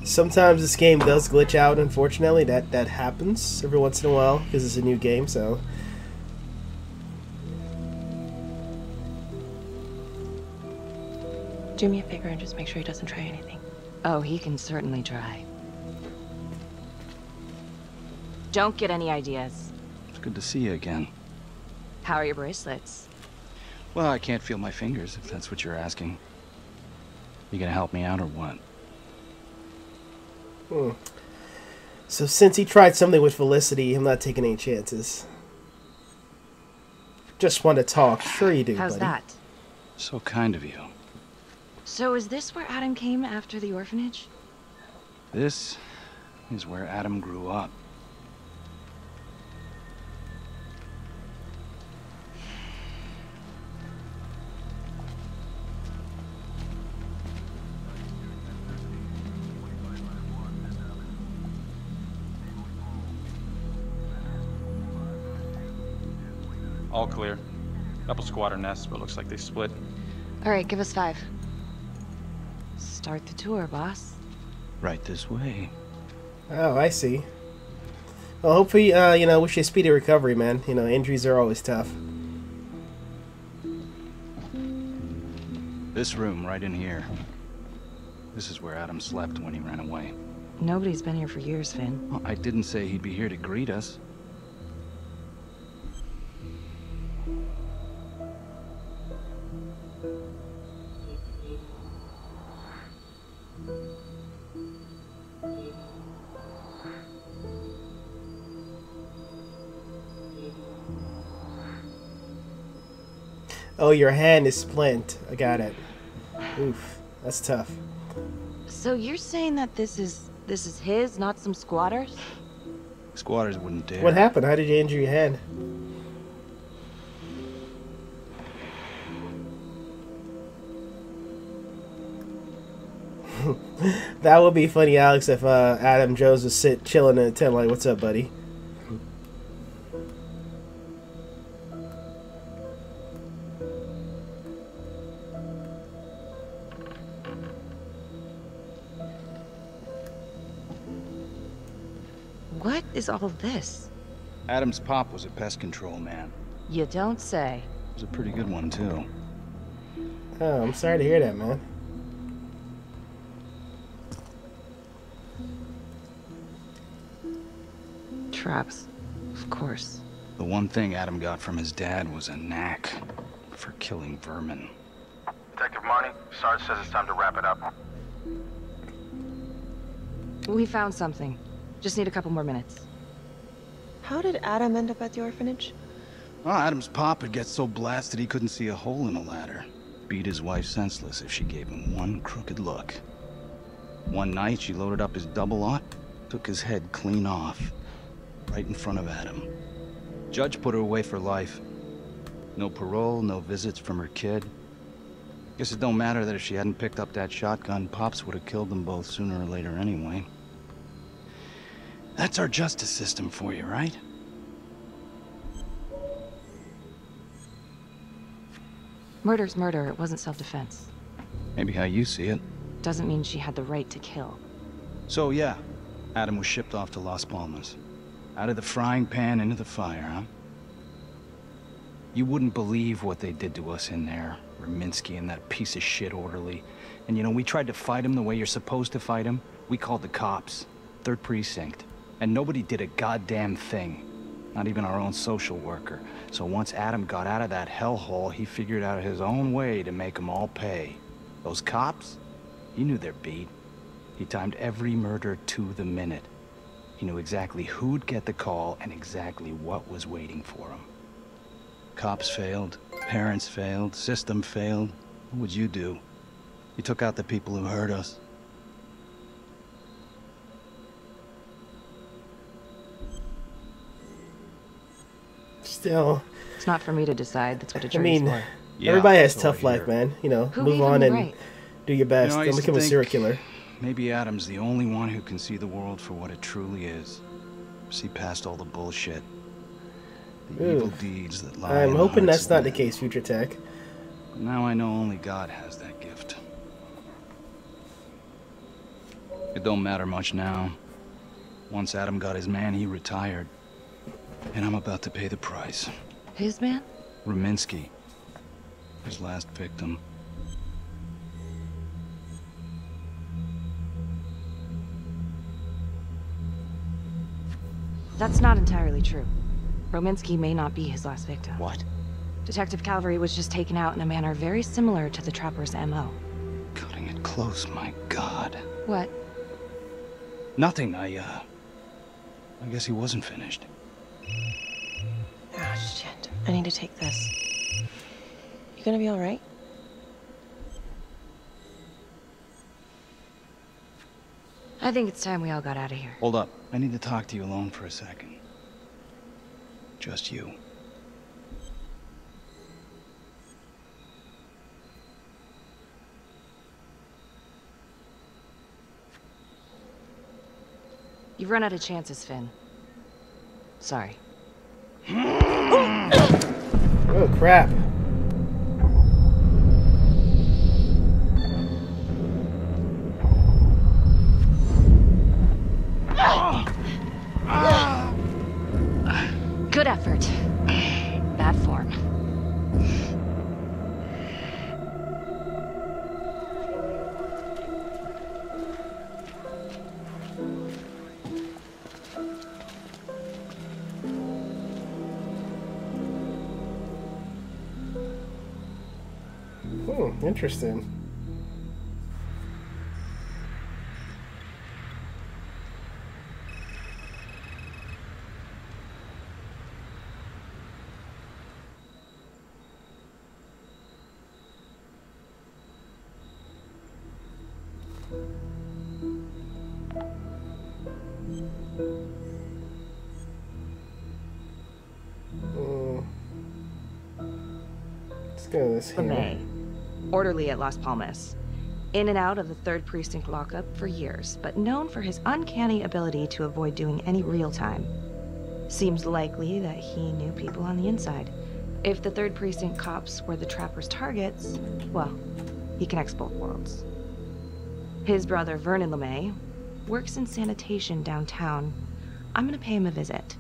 Sometimes this game does glitch out, unfortunately. That happens every once in a while because it's a new game, so... Do me a favor and just make sure he doesn't try anything. Oh, he can certainly try. Don't get any ideas. It's good to see you again. How are your bracelets? Well, I can't feel my fingers, if that's what you're asking. You gonna help me out or what? So since he tried something with Felicity, I'm not taking any chances. Just want to talk. Sure you do, How's buddy. that? So kind of you. So is this where Adam came after the orphanage? This is where Adam grew up. All clear. Couple squatter nests, but looks like they split. All right, give us 5. Start the tour, boss. Right this way. Oh, I see. Well, hopefully, wish you a speedy recovery, man. You know, injuries are always tough. This room right in here. This is where Adam slept when he ran away. Nobody's been here for years, Finn. Well, I didn't say he'd be here to greet us. Oh, your hand is splint. I got it. Oof, that's tough. So you're saying that this is his, not some squatters? Squatters wouldn't dare. What happened? How did you injure your hand? That would be funny, Alex, if Adam Jones was chilling in a tent like, "What's up, buddy?" What is all this? Adam's pop was a pest control man. You don't say. It was a pretty good one, too. Oh, I'm sorry to hear that, man. Traps, of course. The one thing Adam got from his dad was a knack for killing vermin. Detective Marnie, Sarge says it's time to wrap it up. We found something. Just need a couple more minutes. How did Adam end up at the orphanage? Well, Adam's pop would get so blasted he couldn't see a hole in a ladder. Beat his wife senseless if she gave him one crooked look. One night, she loaded up his double-aught, took his head clean off, right in front of Adam. Judge put her away for life. No parole, no visits from her kid. Guess it don't matter that if she hadn't picked up that shotgun, Pops would have killed them both sooner or later anyway. That's our justice system for you, right? Murder's murder. It wasn't self-defense. Maybe how you see it. Doesn't mean she had the right to kill. So yeah, Adam was shipped off to Las Palmas. Out of the frying pan into the fire, huh? You wouldn't believe what they did to us in there. Raminsky and that piece of shit orderly. And you know, we tried to fight him the way you're supposed to fight him. We called the cops. 3rd Precinct. And nobody did a goddamn thing. Not even our own social worker. So once Adam got out of that hellhole, he figured out his own way to make them all pay. Those cops, he knew their beat. He timed every murder to the minute. He knew exactly who'd get the call and exactly what was waiting for him. Cops failed, parents failed, system failed. What would you do? You took out the people who hurt us. Still, it's not for me to decide. That's what a I jury's mean, for. everybody has tough life, man. You know, Who move gave on him and the right? do your best. You know, I Don't used to become a serial think killer. Maybe Adam's the only one who can see the world for what it truly is. See past all the bullshit. The Ooh. evil deeds that lie I'm in the hoping hearts that's of not the men. case, Future Tech. But now I know only God has that gift. It don't matter much now. Once Adam got his man, he retired. And I'm about to pay the price. His man? Raminsky. His last victim. That's not entirely true. Rominsky may not be his last victim. What? Detective Calvary was just taken out in a manner very similar to the Trapper's MO. Cutting it close, my God. What? Nothing, I guess he wasn't finished. Ah, shit. I need to take this. You gonna be alright? I think it's time we all got out of here. Hold up. I need to talk to you alone for a second. Just you. You've run out of chances, Finn. Sorry. Oh, crap. Good effort. Bad form. Interesting. Let's go this here. Orderly at Las Palmas. In and out of the 3rd Precinct lockup for years, but known for his uncanny ability to avoid doing any real time. Seems likely that he knew people on the inside. If the 3rd Precinct cops were the Trapper's targets, well, he connects both worlds. His brother, Vernon LeMay, works in sanitation downtown. I'm gonna pay him a visit.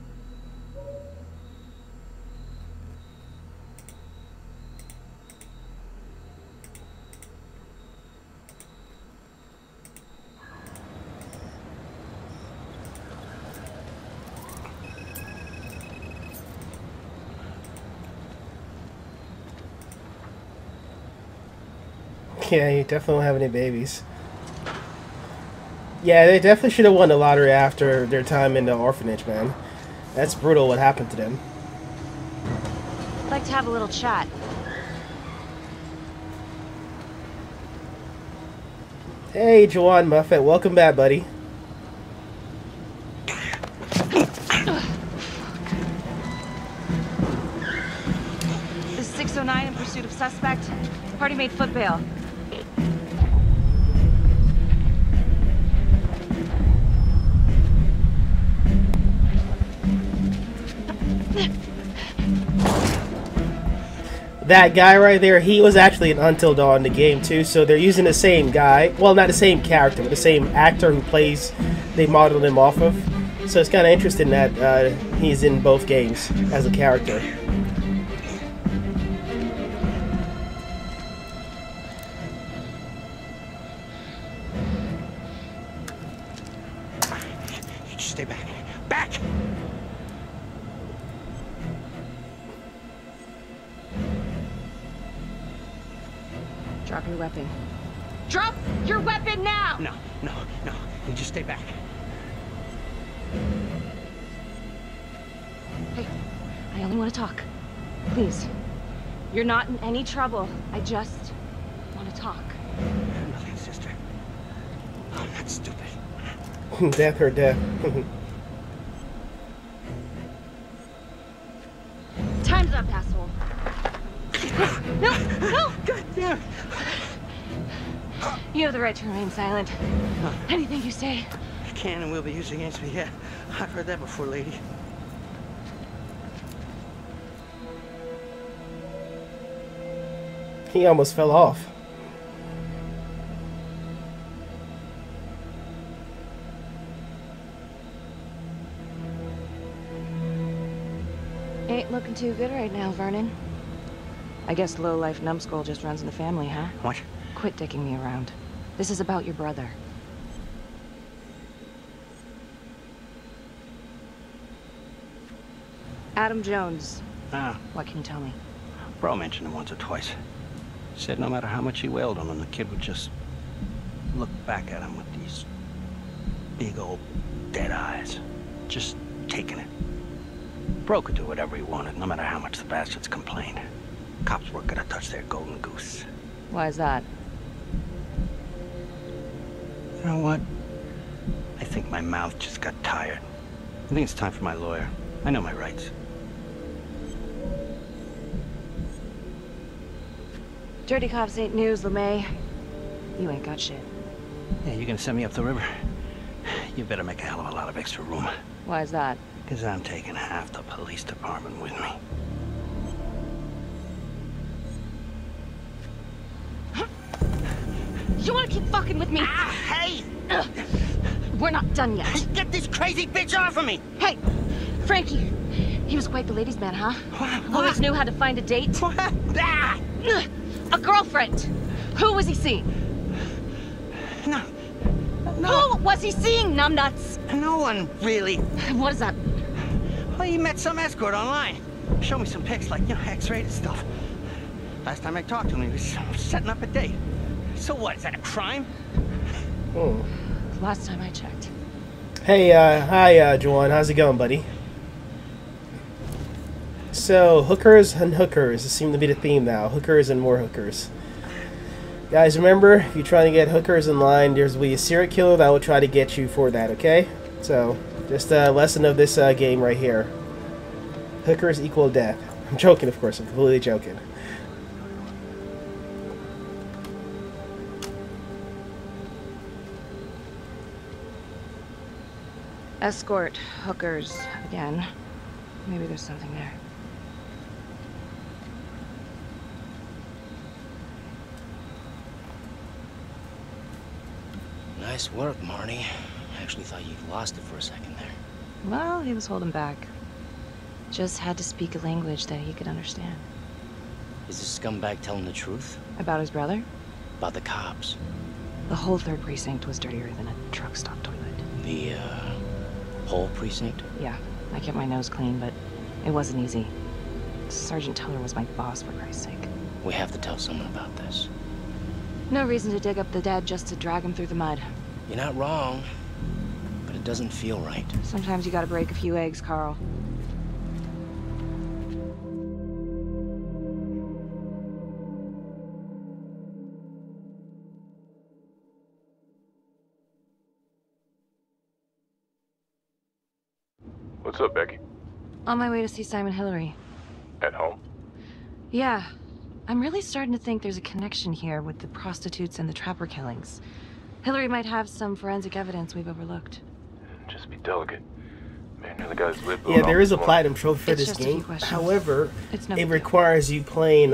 Yeah, you definitely don't have any babies. Yeah, they definitely should have won the lottery after their time in the orphanage, man. That's brutal what happened to them. I'd like to have a little chat. Hey, Juwan Muffet, welcome back, buddy. This is 609 in pursuit of suspect. Party made foot bail. That guy right there, he was actually in Until Dawn in the game too, so they're using the same guy. Well, not the same character, but the same actor who plays, they modeled him off of. So it's kind of interesting that he's in both games as a character. Stay back. Back! Drop your weapon. Drop your weapon now! No. You just stay back. Hey, I only want to talk. Please. You're not in any trouble. I just want to talk. Nothing, sister. I'm not stupid. Death or death. Time's up, asshole. No! God damn! You have the right to remain silent. Anything you say. Can and will be used against me, yeah. I've heard that before, lady. He almost fell off. Ain't looking too good right now, Vernon. I guess low-life numbskull just runs in the family, huh? What? Quit dicking me around. This is about your brother. Adam Jones. Ah. What can you tell me? Bro mentioned him once or twice. Said no matter how much he wailed on him, the kid would just look back at him with these big old dead eyes. Just taking it. Bro could do whatever he wanted, no matter how much the bastards complained. Cops weren't gonna touch their golden goose. Why is that? You know what? I think my mouth just got tired. I think it's time for my lawyer. I know my rights. Dirty cops ain't news, LeMay. You ain't got shit. Yeah, you gonna send me up the river? You better make a hell of a lot of extra room. Why is that? Because I'm taking half the police department with me. You wanna keep fucking with me? Ah, hey! We're not done yet. Get this crazy bitch off of me! Hey, Frankie. He was quite the ladies' man, huh? What? Always knew how to find a date. What? Ah! A girlfriend. Who was he seeing? No. Who was he seeing, numbnuts? No one, really. What is that? Well, he met some escort online. Showed me some pics, like, you know, X-rated stuff. Last time I talked to him, he was setting up a date. So what, is that a crime? Oh. Last time I checked. Hey, hi, Juwan. How's it going, buddy? So, hookers and hookers seem to be the theme now. Hookers and more hookers. Guys, remember, if you're trying to get hookers in line, there's will be a serial killer that will try to get you for that, okay? So, just a lesson of this game right here. Hookers equal death. I'm joking, of course. I'm completely joking. Escort, hookers, again. Maybe there's something there. Nice work, Marnie. I actually thought you lost it for a second there. Well, he was holding back. Just had to speak a language that he could understand. Is this scumbag telling the truth? About his brother? About the cops? The whole 3rd precinct was dirtier than a truck stop toilet. The, whole precinct? Yeah, I kept my nose clean, but it wasn't easy. Sergeant Teller was my boss, for Christ's sake. We have to tell someone about this. No reason to dig up the dead just to drag him through the mud. You're not wrong, but it doesn't feel right. Sometimes you gotta break a few eggs, Carl. What's up, Becky? On my way to see Simon Hillary. At home? Yeah. I'm really starting to think there's a connection here with the prostitutes and the trapper killings. Hillary might have some forensic evidence we've overlooked. Just be delicate. Man, you're the guy's lip. Yeah, there is a platinum trophy for this game. However, it requires you playing.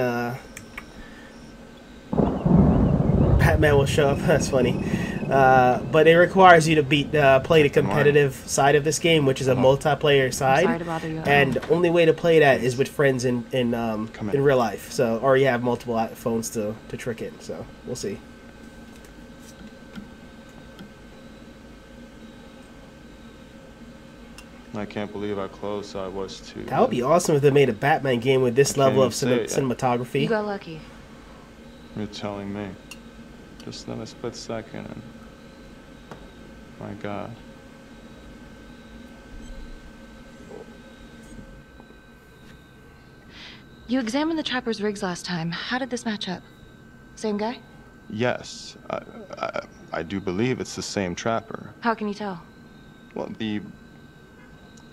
Batman will show up. That's funny. But it requires you to play the competitive side of this game, which is a multiplayer side. Sorry to bother you. And the only way to play that is with friends in real life. So, or you have multiple phones to trick it. So we'll see. I can't believe how close I was to... That would be awesome if they made a Batman game with this level of cinematography. You got lucky. You're telling me. Just another split second and... My God. You examined the trapper's rigs last time. How did this match up? Same guy? Yes. I do believe it's the same trapper. How can you tell? Well,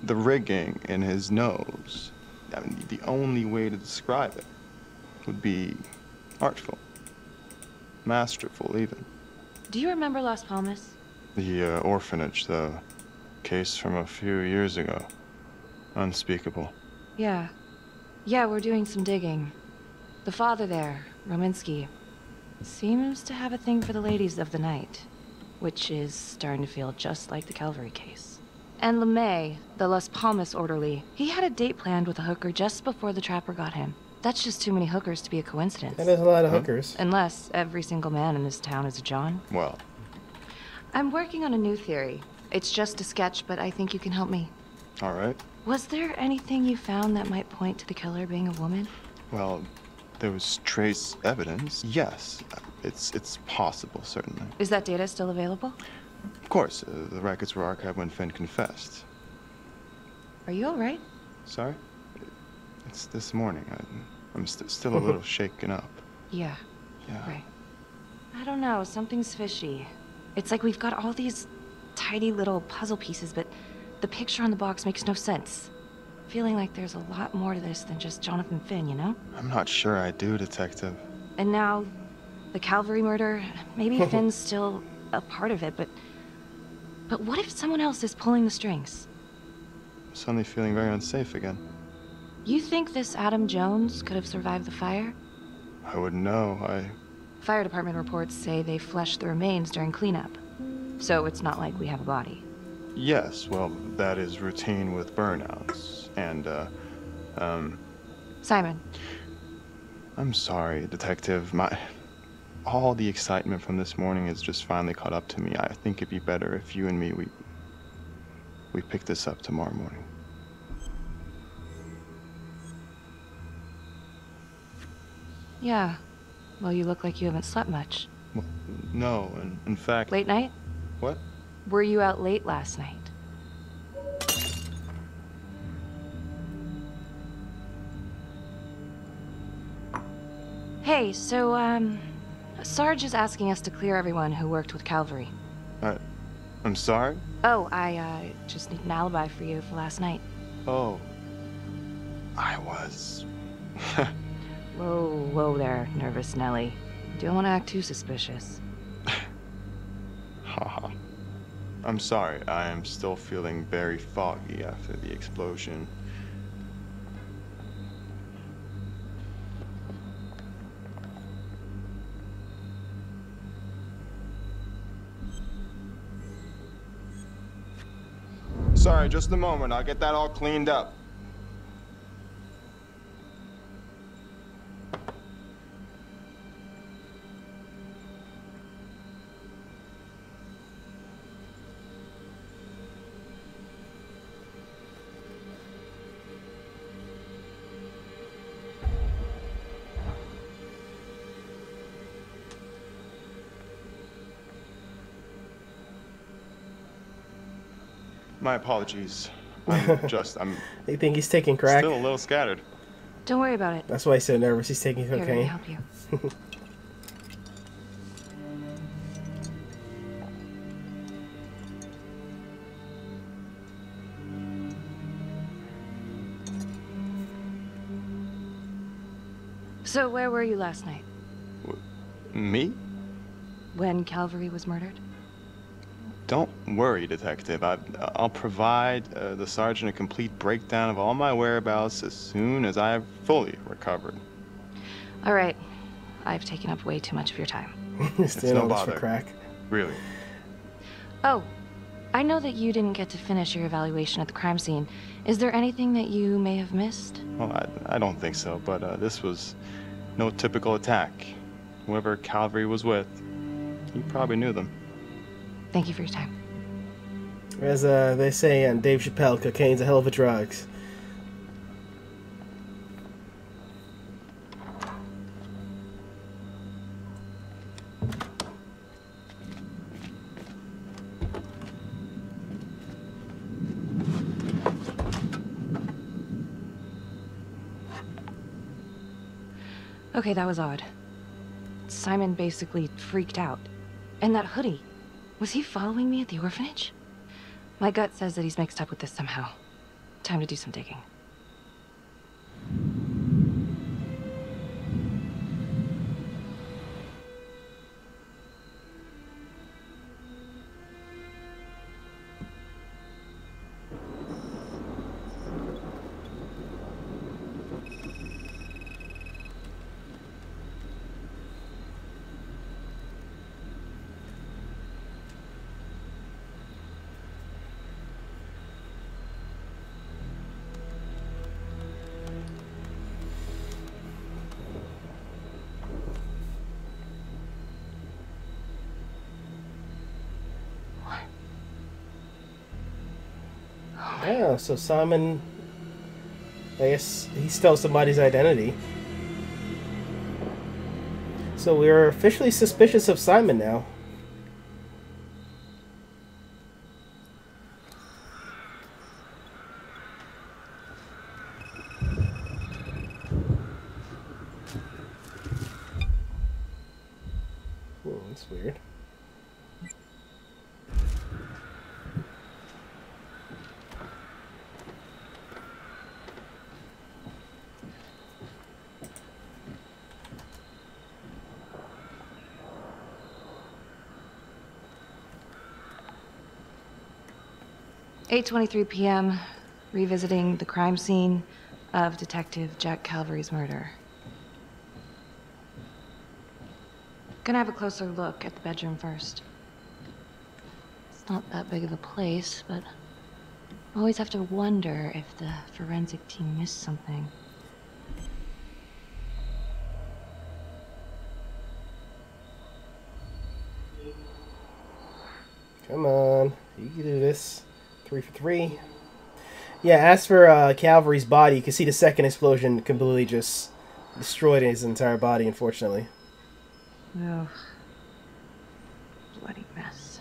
the rigging in his nose, I mean, the only way to describe it would be artful. Masterful, even. Do you remember Las Palmas? The orphanage, the case from a few years ago. Unspeakable. Yeah. Yeah, we're doing some digging. The father there, Rominsky, seems to have a thing for the ladies of the night, which is starting to feel just like the Calvary case. And LeMay, the Las Palmas orderly, he had a date planned with a hooker just before the trapper got him. That's just too many hookers to be a coincidence. That is a lot of hookers. Unless every single man in this town is a John. Well. I'm working on a new theory. It's just a sketch, but I think you can help me. All right. Was there anything you found that might point to the killer being a woman? Well, there was trace evidence. Yes, it's possible, certainly. Is that data still available? Of course, the records were archived when Finn confessed. Are you all right? Sorry? It's this morning. I'm still a little shaken up. Yeah. Yeah. Right. I don't know, something's fishy. It's like we've got all these tiny little puzzle pieces, but the picture on the box makes no sense. Feeling like there's a lot more to this than just Jonathan Finn, you know? I'm not sure I do, Detective. And now, the Calvary murder, maybe Finn's still a part of it, but what if someone else is pulling the strings? I'm suddenly feeling very unsafe again. You think this Adam Jones could have survived the fire? I wouldn't know. Fire department reports say they flushed the remains during cleanup. So it's not like we have a body. Yes, well, that is routine with burnouts. And, Simon. I'm sorry, Detective. All the excitement from this morning has just finally caught up to me. I think it'd be better if you and me, we pick this up tomorrow morning. Yeah. Well, you look like you haven't slept much. Well, no, in fact... Late night? What? Were you out late last night? Hey, so, Sarge is asking us to clear everyone who worked with Calvary. I'm sorry? Oh, I, just need an alibi for you for last night. Oh. I was... Whoa there, nervous Nelly. Don't want to act too suspicious. Haha. I'm sorry, I am still feeling very foggy after the explosion. Sorry, just a moment. I'll get that all cleaned up. My apologies. I'm You think he's taking crack? still a little scattered. Don't worry about it. That's why he's so nervous. He's taking Here, let me cocaine. help you. So where were you last night? Me? When Calvary was murdered? Don't worry, Detective. I'll provide the sergeant a complete breakdown of all my whereabouts as soon as I have fully recovered. All right. I've taken up way too much of your time. It's no bother. For crack. Really. Oh, I know that you didn't get to finish your evaluation at the crime scene. Is there anything that you may have missed? Well, I don't think so, but this was no typical attack. Whoever Calvary was with, he probably knew them. Thank you for your time. As they say on Dave Chappelle, cocaine's a hell of a drug. Okay, that was odd. Simon basically freaked out. And that hoodie. Was he following me at the orphanage? My gut says that he's mixed up with this somehow. Time to do some digging. Yeah, so Simon, I guess he stole somebody's identity. So we're officially suspicious of Simon now. Oh, that's weird. (8:23 p.m., revisiting the crime scene of Detective Jack Calvary's murder. Gonna have a closer look at the bedroom first. It's not that big of a place, but I always have to wonder if the forensic team missed something. Come on, you can do this. 3 for 3. Yeah, as for Calvary's body, you can see the second explosion completely just destroyed his entire body, unfortunately. Oh, bloody mess.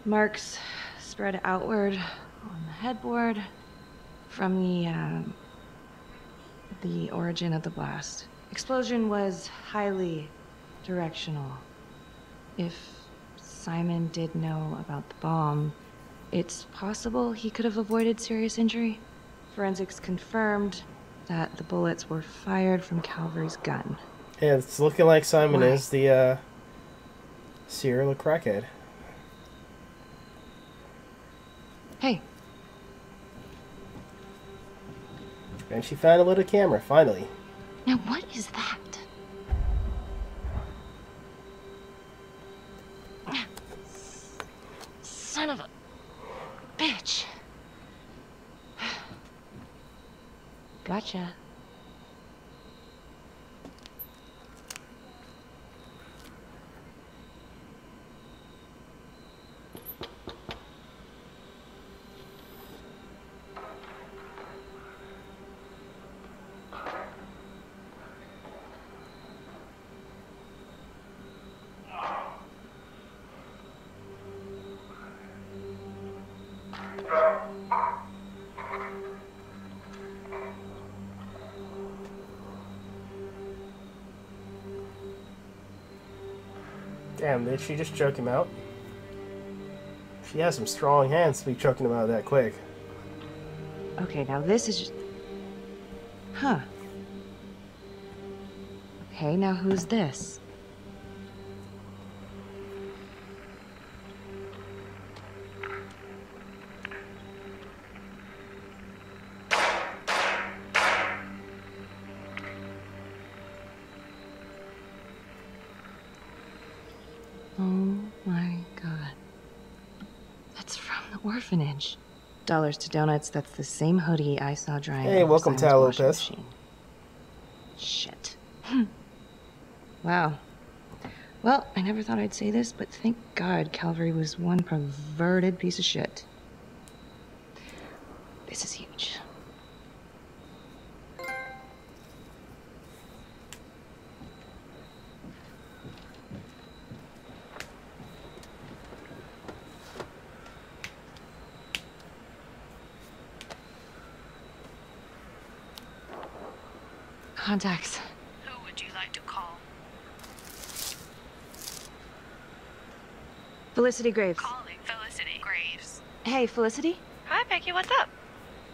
Marks spread outward on the headboard from the origin of the blast. Explosion was highly directional. If Simon did know about the bomb, it's possible he could have avoided serious injury. Forensics confirmed that the bullets were fired from Calvary's gun. Yeah, it's looking like Simon is the serial crackhead. Hey. And she found a little camera, finally. Now what is that? Son of a bitch. Gotcha. Damn, did she just choke him out? She has some strong hands to be choking him out that quick. Okay, now this is just... Huh. Okay, now who's this? Oh my god. That's from the orphanage. Dollars to donuts, that's the same hoodie I saw drying. Hey, welcome, Tal Lopez. Shit. Wow. Well, I never thought I'd say this, but thank God Calvary was one perverted piece of shit. This is huge. Contacts. Who would you like to call? Felicity Graves. Calling Felicity Graves. Hey, Felicity? Hi, Becky. What's up?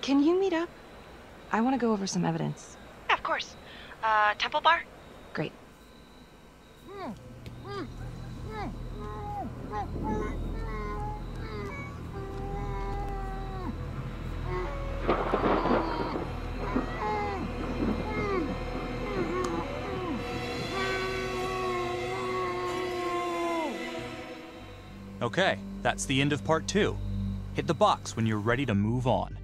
Can you meet up? I want to go over some evidence. Yeah, of course. Temple Bar? Great. Okay, that's the end of part 2. Hit the box when you're ready to move on.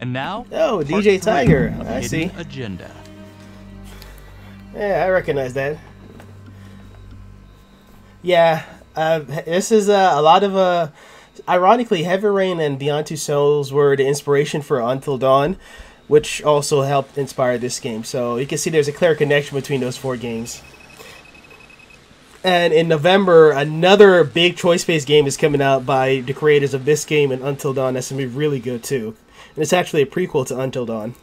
And now, oh, part DJ 3 Tiger. of I Hidden see. Agenda. Yeah, I recognize that. Yeah, this is a lot of ironically, Heavy Rain and Beyond Two Souls were the inspiration for Until Dawn, which also helped inspire this game. So you can see there's a clear connection between those 4 games. And in November, another big choice-based game is coming out by the creators of this game and Until Dawn. That's going to be really good, too. And it's actually a prequel to Until Dawn.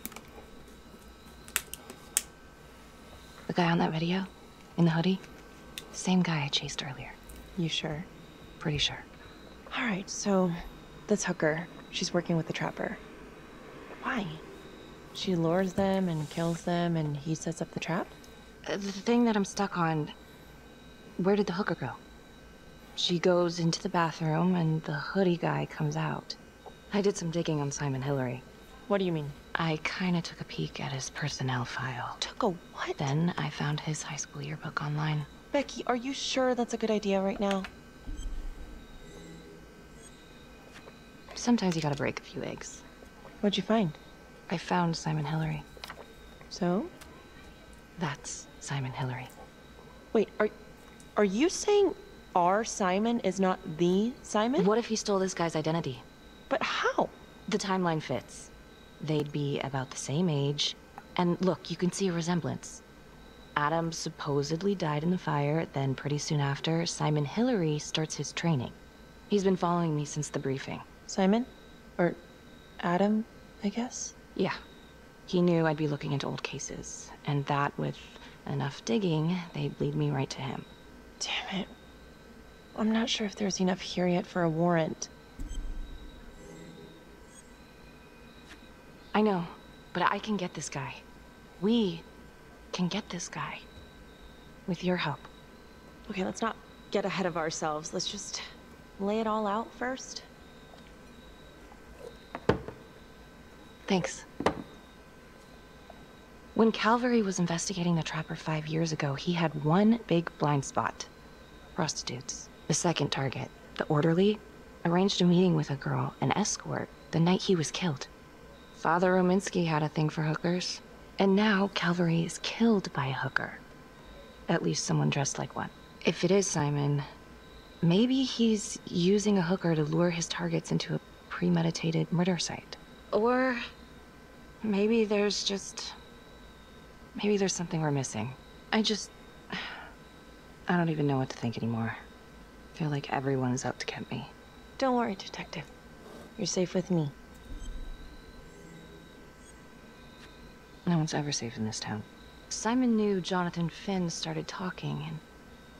The guy on that video? In the hoodie? Same guy I chased earlier. You sure? Pretty sure. Alright, so this hooker, she's working with the trapper. Why? She lures them and kills them and he sets up the trap? The thing that I'm stuck on, where did the hooker go? She goes into the bathroom and the hoodie guy comes out. I did some digging on Simon Hillary. What do you mean? I kinda took a peek at his personnel file. Took a what? Then I found his high school yearbook online. Becky, are you sure that's a good idea right now? Sometimes you gotta break a few eggs. What'd you find? I found Simon Hillary. So? That's Simon Hillary. Wait, are you saying our Simon is not the Simon? What if he stole this guy's identity? But how? The timeline fits. They'd be about the same age. And look, you can see a resemblance. Adam supposedly died in the fire, then pretty soon after, Simon Hillary starts his training. He's been following me since the briefing. Simon? Or Adam, I guess? Yeah. He knew I'd be looking into old cases, and that with enough digging, they'd lead me right to him. Damn it. I'm not sure if there's enough here yet for a warrant. I know, but I can get this guy. We can get this guy. With your help. Okay, let's not get ahead of ourselves. Let's just lay it all out first. Thanks. When Calvary was investigating the Trapper 5 years ago, he had one big blind spot. Prostitutes. The second target, the orderly, arranged a meeting with a girl, an escort, the night he was killed. Father Rominsky had a thing for hookers. And now Calvary is killed by a hooker. At least someone dressed like one. If it is Simon, maybe he's using a hooker to lure his targets into a premeditated murder site. Or maybe there's something we're missing. I don't even know what to think anymore. I feel like everyone's out to get me. Don't worry, Detective. You're safe with me. No one's ever safe in this town. Simon knew Jonathan Finn started talking,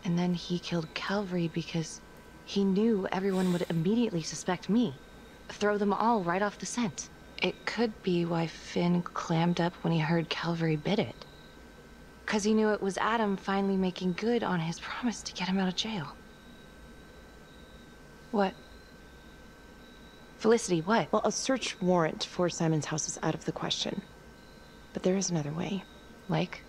and then he killed Calvary because he knew everyone would immediately suspect me. Throw them all right off the scent. It could be why Finn clammed up when he heard Calvary bid it. 'Cause he knew it was Adam finally making good on his promise to get him out of jail. What? Felicity, what? Well, a search warrant for Simon's house is out of the question. But there is another way. Like?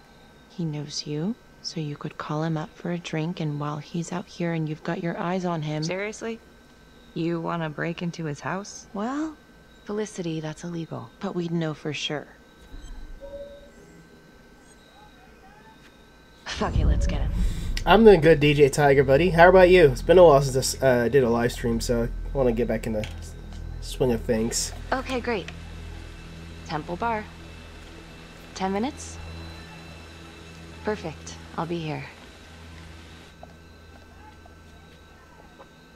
He knows you, so you could call him up for a drink, and while he's out here and you've got your eyes on him... Seriously? You want to break into his house? Well... Felicity, that's illegal. But we'd know for sure. Fuck it, let's get him. I'm doing good, DJ Tiger, buddy. How about you? It's been a while since I did a live stream, so I want to get back in the swing of things. Okay, great. Temple Bar. 10 minutes? Perfect. I'll be here.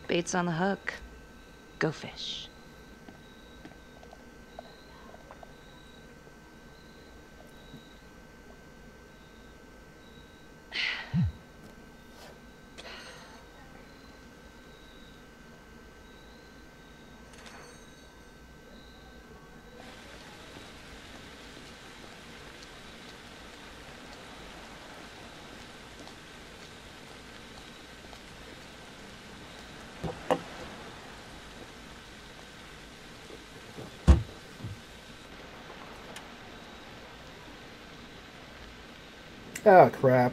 Bait's on the hook. Go fish. Oh, crap.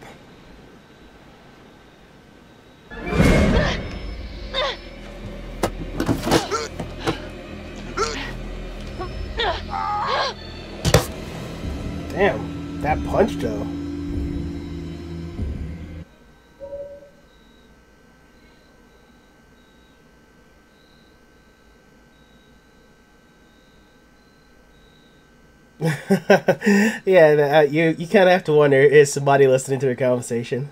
Damn, that punch, though. Yeah, you kind of have to wonder, is somebody listening to a conversation?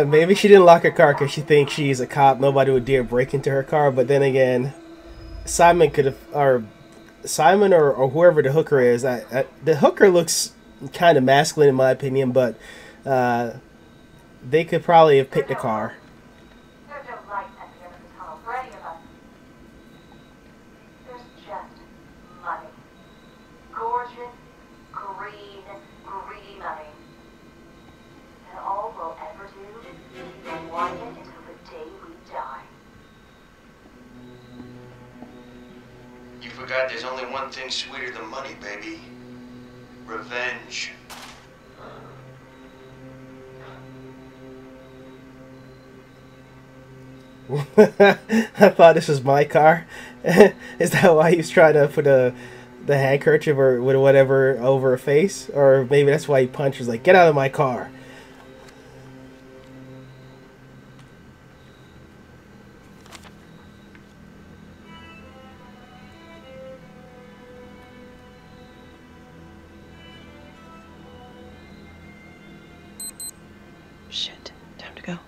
Maybe she didn't lock her car because she thinks she's a cop. Nobody would dare break into her car. But then again, Simon could have, or Simon or whoever the hooker is. The hooker looks kind of masculine in my opinion, but they could probably have picked the car. There's no light at the end of the tunnel for any of us. There's just money. Gorgeous, green, greedy money. And all we'll ever do is keep wanting it until the day we die. You forgot there's only one thing sweeter than money, baby. Revenge. I thought this was my car. Is that why he was trying to put the handkerchief or whatever over her face? Or maybe that's why he punches, like, get out of my car. Shit, time to go.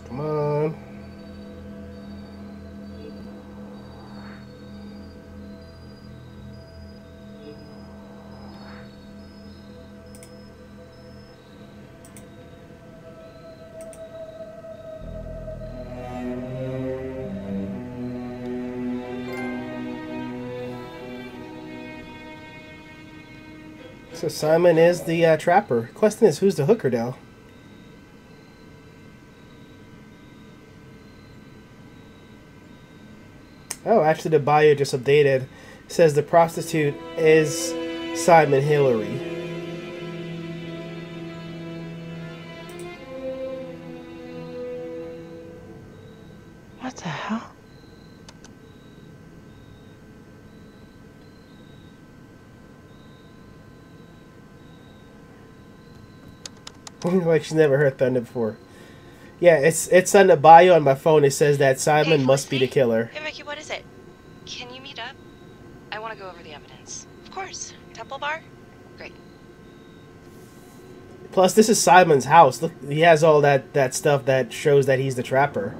Come on. So Simon is the trapper. Question is, who's the hooker now? Oh, actually the bio just updated. It says the prostitute is Simon Hillary. What the hell? Like she's never heard thunder before. Yeah, it's on the bio on my phone. It says that Simon must be the killer. Hey, Becky, what is it? Can you meet up? I want to go over the evidence. Of course. Temple Bar? Great. Plus, this is Simon's house. Look, he has all that stuff that shows that he's the trapper.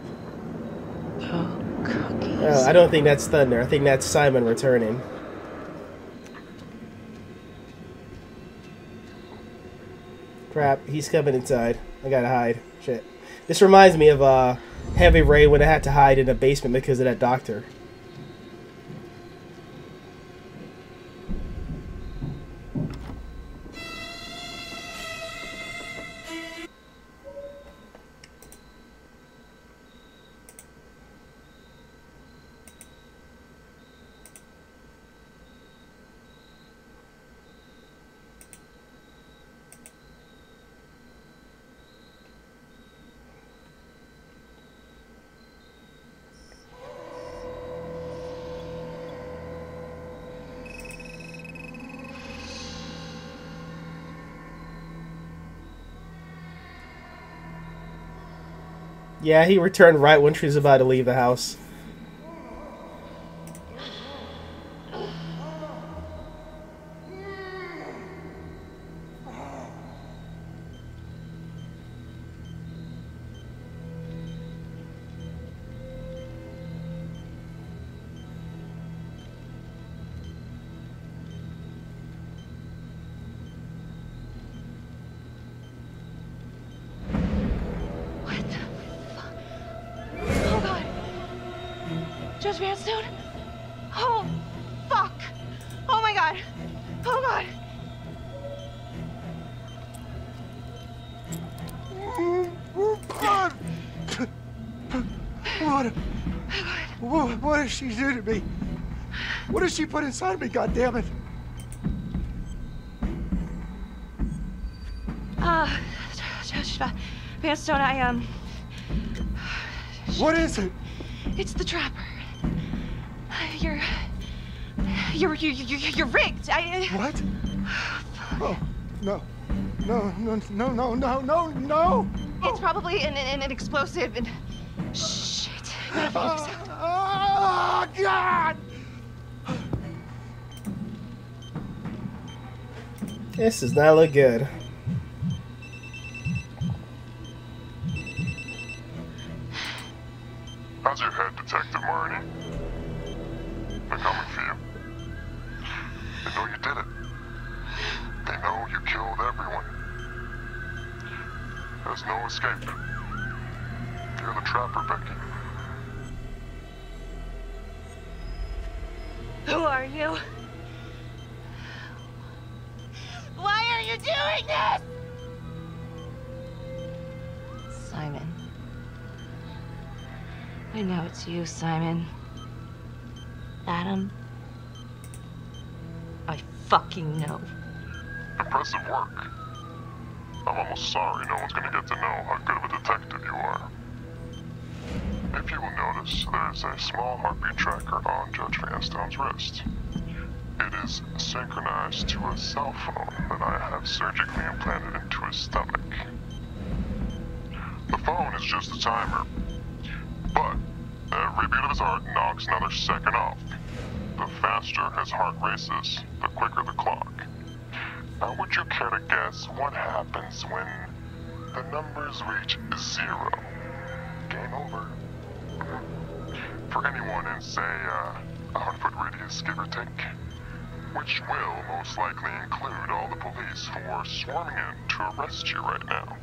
Oh, cookies. I don't think that's thunder. I think that's Simon returning. Crap, he's coming inside. I gotta hide. Shit. This reminds me of Heavy Rain when I had to hide in a basement because of that doctor. Yeah, he returned right when she was about to leave the house. Judge Vanstone? Oh, fuck. Oh my god. Oh god. What did she do to me? What did she put inside me, goddammit? Judge Vanstone, What is it? It's the Trapper. You're rigged. What? Oh, no. No. It's probably an explosive and... Shit. Oh, God! This does not look good. How's your head, Detective Marnie? They're coming for you. They know you did it. They know you killed everyone. There's no escape. You're the Trapper, Becky. Who are you? Why are you doing this? Simon. I know it's you, Simon. Adam. I fucking know. Impressive work. I'm almost sorry no one's gonna get to know how good of a detective you are. If you will notice, there's a small heartbeat tracker on Judge Vanstone's wrist. It is synchronized to a cell phone that I have surgically implanted into his stomach. The phone is just a timer, but every beat of his heart knocks another second off. The faster his heart races, the quicker the clock. Now, would you care to guess what happens when the numbers reach 0? Game over. For anyone in, say, a 100-foot radius, give or take, which will most likely include all the police who are swarming in to arrest you right now.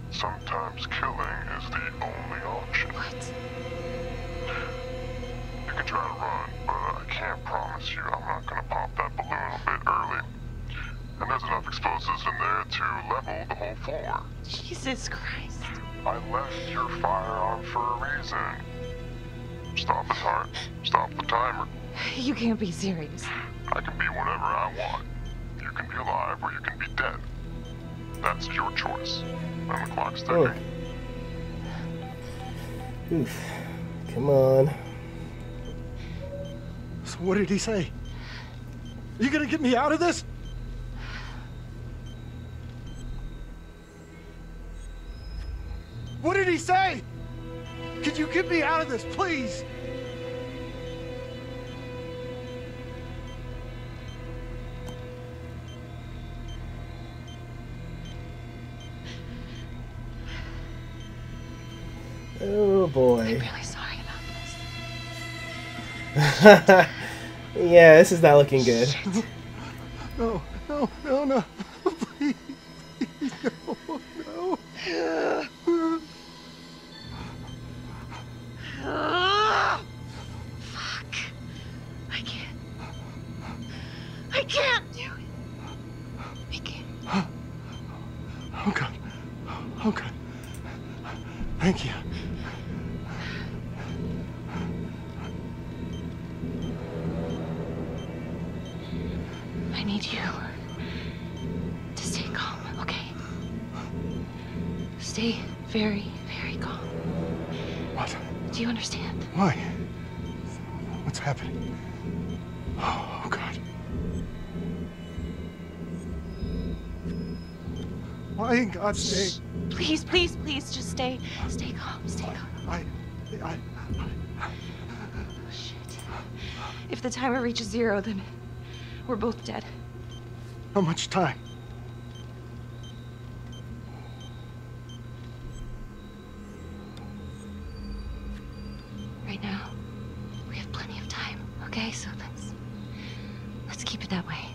Sometimes killing is the only option. What? You can try to run, but I can't promise you I'm not gonna pop that balloon a bit early. And there's enough explosives in there to level the whole floor. Jesus Christ. I left your firearm for a reason. Stop his heart. Stop the timer. You can't be serious. I can be whatever I want. You can be alive or you can be dead. That's your choice. And the clock's ticking. Oof. Come on. So what did he say? Are you gonna get me out of this? What did he say? Could you get me out of this, please? Oh boy. I'm really sorry about this. Yeah, this is not looking good. No. Please. No. Fuck. I can't do it. I can't. Oh God. Thank you. I need you to stay calm, okay? Stay very, very calm. What? Do you understand? Why? What's happening? Oh, God. Why in God's name? Please, just stay calm, stay calm. Shit. If the timer reaches 0, then we're both dead. How much time? Right now, we have plenty of time, okay? So let's keep it that way.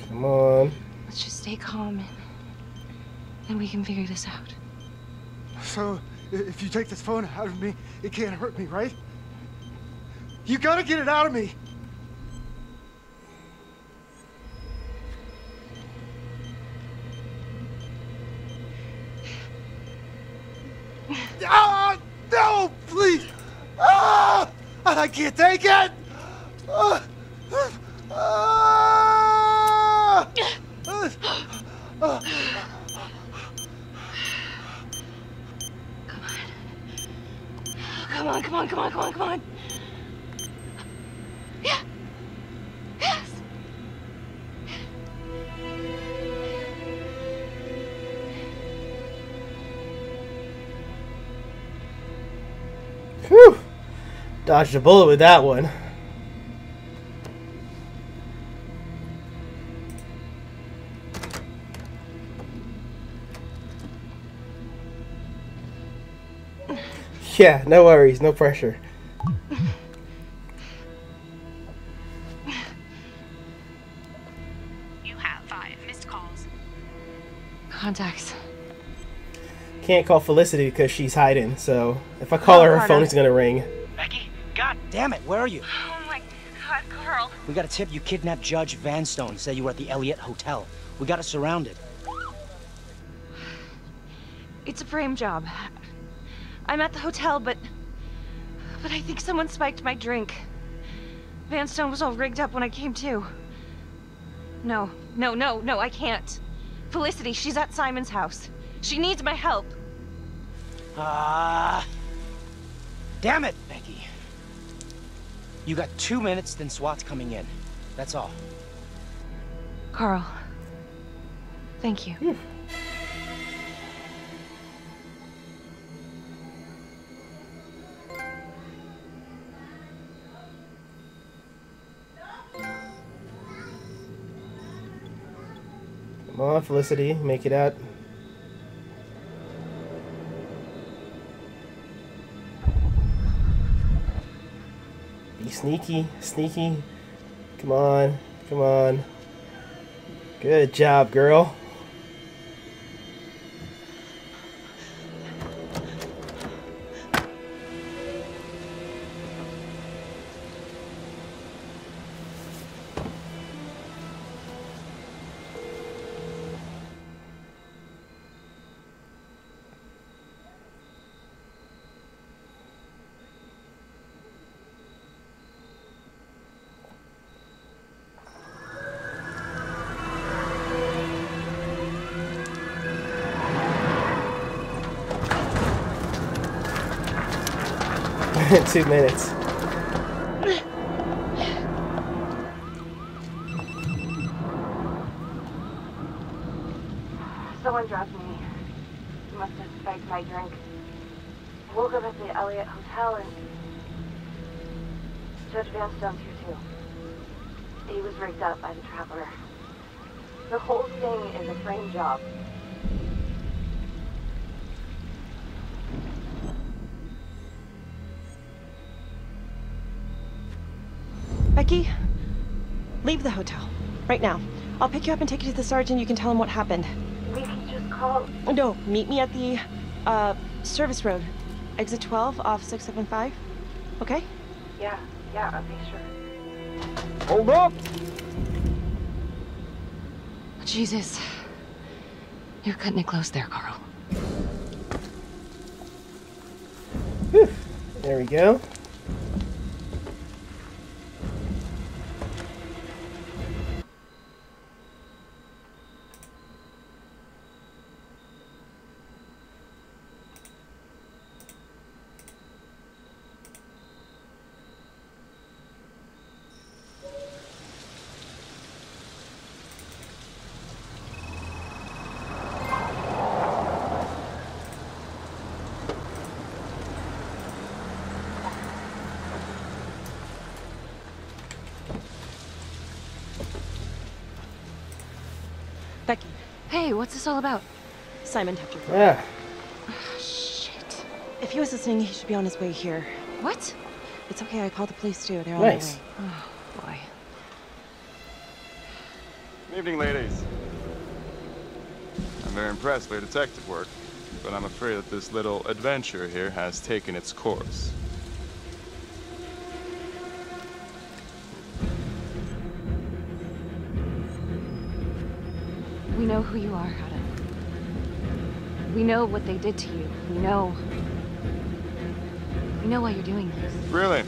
Come on. Let's just stay calm and we can figure this out. So, if you take this phone out of me, it can't hurt me, right? You gotta get it out of me. Ah, no, please. Ah, I can't take it. Ah, ah, ah. Come on, come on, come on, come on, come on. Yeah. Yes. Whew. Dodged a bullet with that one. Yeah, no worries, no pressure. You have 5 missed calls. Contacts. Can't call Felicity because she's hiding, so if I call her, her phone's gonna ring. Becky, god damn it, where are you? Oh my god, Carl. We got a tip you kidnapped Judge Vanstone. Said you were at the Elliott Hotel. We got it surrounded. It's a frame job. I'm at the hotel, but I think someone spiked my drink. Vanstone was all rigged up when I came to. No, I can't. Felicity, she's at Simon's house. She needs my help. Damn it, Becky. You got 2 minutes, then SWAT's coming in. That's all. Carl, thank you. Come on, Felicity, make it out. Be sneaky, sneaky. Come on, come on. Good job, girl. In 2 minutes. Someone dropped me. He must have spiked my drink. I woke up at the Elliott Hotel and Judge Vanstone's here too. He was rigged up by the Trapper. The whole thing is a frame job. Becky, leave the hotel. Right now. I'll pick you up and take you to the sergeant. You can tell him what happened. We can just call... No, meet me at the, service road. Exit 12 off 675. Okay? Yeah, I'll be sure. Hold up! Jesus. You're cutting it close there, Carl. Whew. There we go. Becky. Hey, what's this all about? Simon tapped your phone. Yeah. Shit. If he was listening, he should be on his way here. What? It's okay, I called the police too. They're on Nice. their way. Oh, boy. Good evening, ladies. I'm very impressed by your detective work, but I'm afraid that this little adventure here has taken its course. know who you are, Adam. We know what they did to you. We know why you're doing this. Really?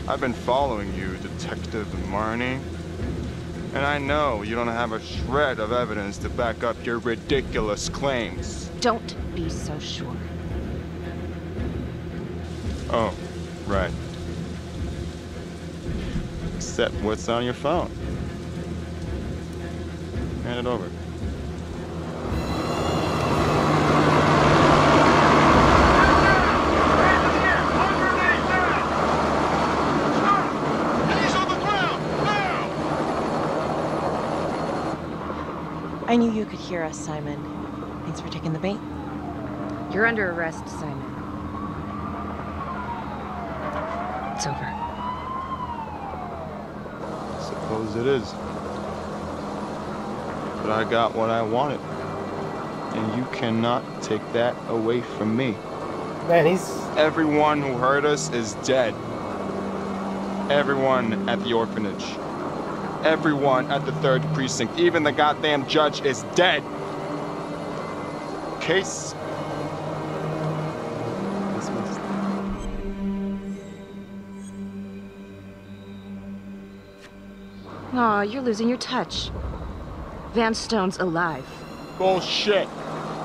I've been following you, Detective Marnie. And I know you don't have a shred of evidence to back up your ridiculous claims. Don't be so sure. Oh, right. Except what's on your phone. Hand it over. I knew you could hear us, Simon. Thanks for taking the bait. You're under arrest, Simon. It's over. Suppose it is. But I got what I wanted. And you cannot take that away from me. Man, he's... Everyone who hurt us is dead. Everyone at the orphanage. Everyone at the 3rd precinct. Even the goddamn judge is dead. Case dismissed. Aw, you're losing your touch. Van Stone's alive. Bullshit.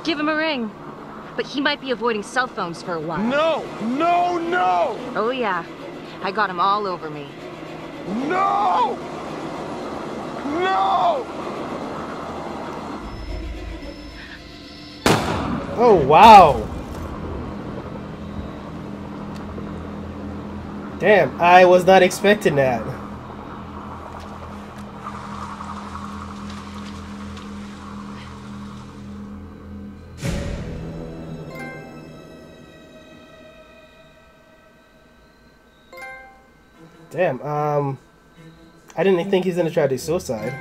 Give him a ring. But he might be avoiding cell phones for a while. No! No, no! Oh yeah. I got him all over me. No! No! Oh, wow. Damn, I was not expecting that. Damn, I didn't think he's gonna try to do suicide.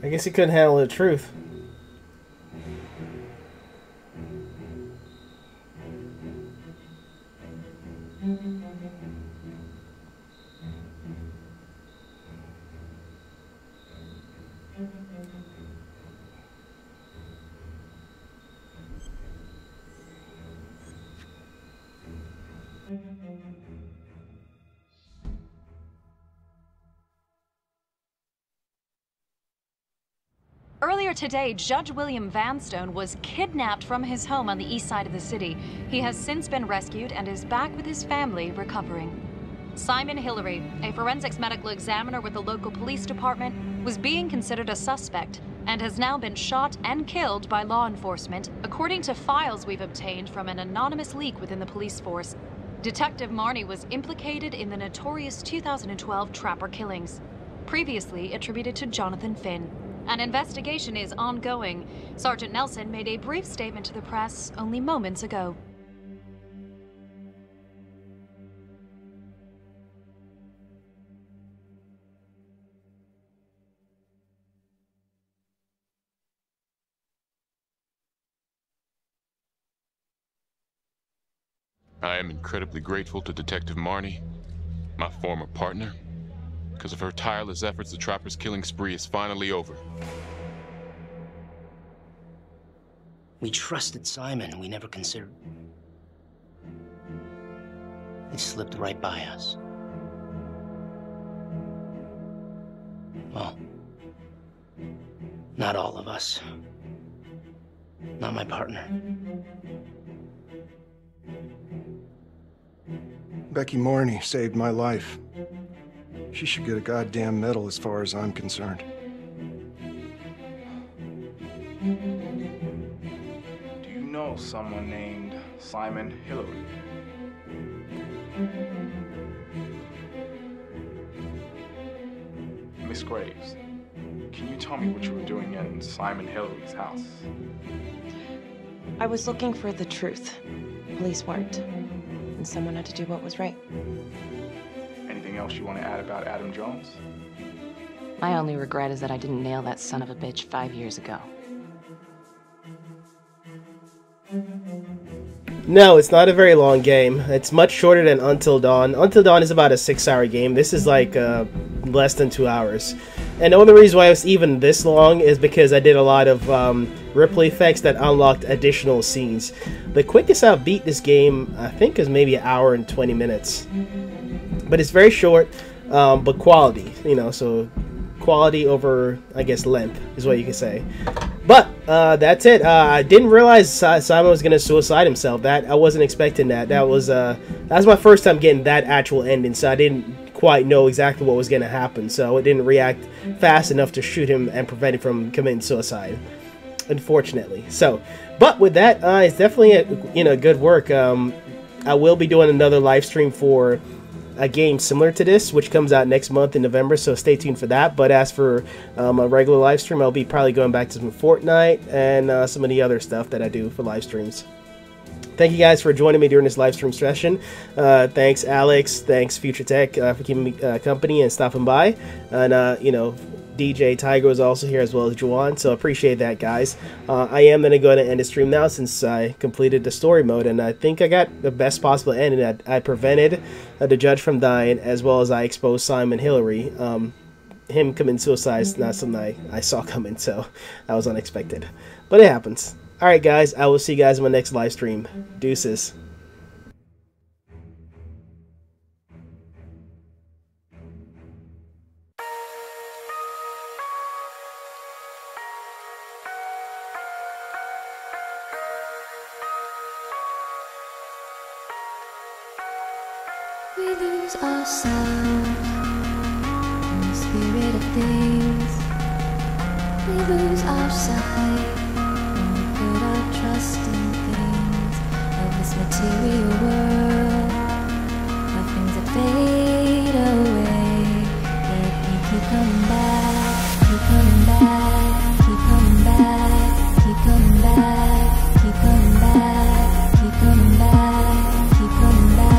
I guess he couldn't handle the truth. Earlier today, Judge William Vanstone was kidnapped from his home on the east side of the city. He has since been rescued and is back with his family recovering. Simon Hillary, a forensics medical examiner with the local police department, was being considered a suspect and has now been shot and killed by law enforcement, according to files we've obtained from an anonymous leak within the police force. Detective Marnie was implicated in the notorious 2012 Trapper killings, previously attributed to Jonathan Finn. An investigation is ongoing. Sergeant Nelson made a brief statement to the press only moments ago. I am incredibly grateful to Detective Marnie, my former partner. Because of her tireless efforts, the Trapper's killing spree is finally over. We trusted Simon. We never considered... It slipped right by us. Well, not all of us. Not my partner. Becky Marnie saved my life. She should get a goddamn medal as far as I'm concerned. Do you know someone named Simon Hillary? Miss Graves, can you tell me what you were doing in Simon Hillary's house? I was looking for the truth. Police weren't. and someone had to do what was right. Anything else you want to add about Adam Jones? My only regret is that I didn't nail that son of a bitch 5 years ago. No, it's not a very long game. It's much shorter than Until Dawn. Until Dawn is about a 6-hour game. This is like less than 2 hours. And the only reason why it was even this long is because I did a lot of Ripley effects that unlocked additional scenes. The quickest I've beat this game, I think, is maybe 1 hour and 20 minutes. But it's very short, but quality, you know, so quality over, I guess, length is what you could say. But that's it. I didn't realize Simon was gonna suicide himself. I wasn't expecting that. That was my first time getting that actual ending, so I didn't quite know exactly what was gonna happen. So it didn't react fast enough to shoot him and prevent him from committing suicide, unfortunately. So, but with that, it's definitely good work. I will be doing another live stream for a game similar to this, which comes out next month in November, so stay tuned for that. But as for a regular live stream, I'll be probably going back to some Fortnite and some of the other stuff that I do for live streams. Thank you guys for joining me during this live stream session. Thanks Alex, thanks Future Tech for keeping me company and stopping by, and DJ Tiger is also here as well as Juwan, so appreciate that, guys. I am going to go ahead and end the stream now since I completed the story mode, and I think I got the best possible ending. That I prevented the judge from dying, as well as I exposed Simon Hillary. Him committing suicide is not something I saw coming, so that was unexpected. But it happens. Alright guys, I will see you guys in my next live stream. Deuces. We lose ourselves in the spirit of things. We lose our sight when we put our trust in things of this material world, of things that fade away. Yet we keep coming back, keep coming back, keep coming back, keep coming back, keep coming back, keep coming back, keep coming back.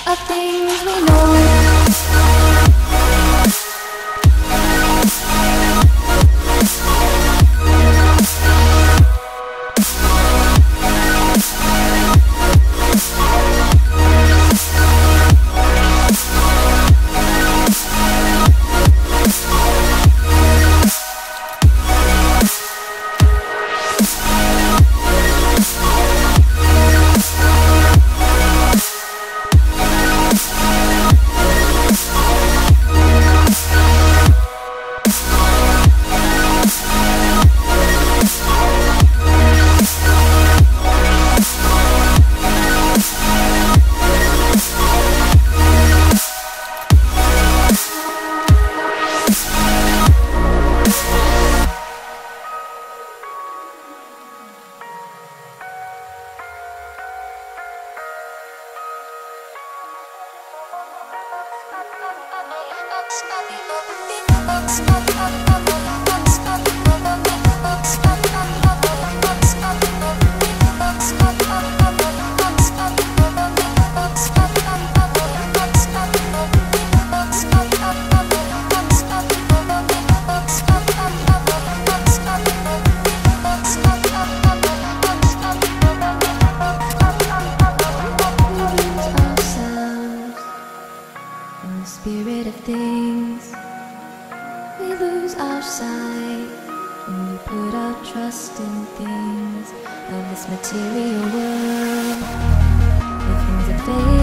Of things we know. Material world, the things that fade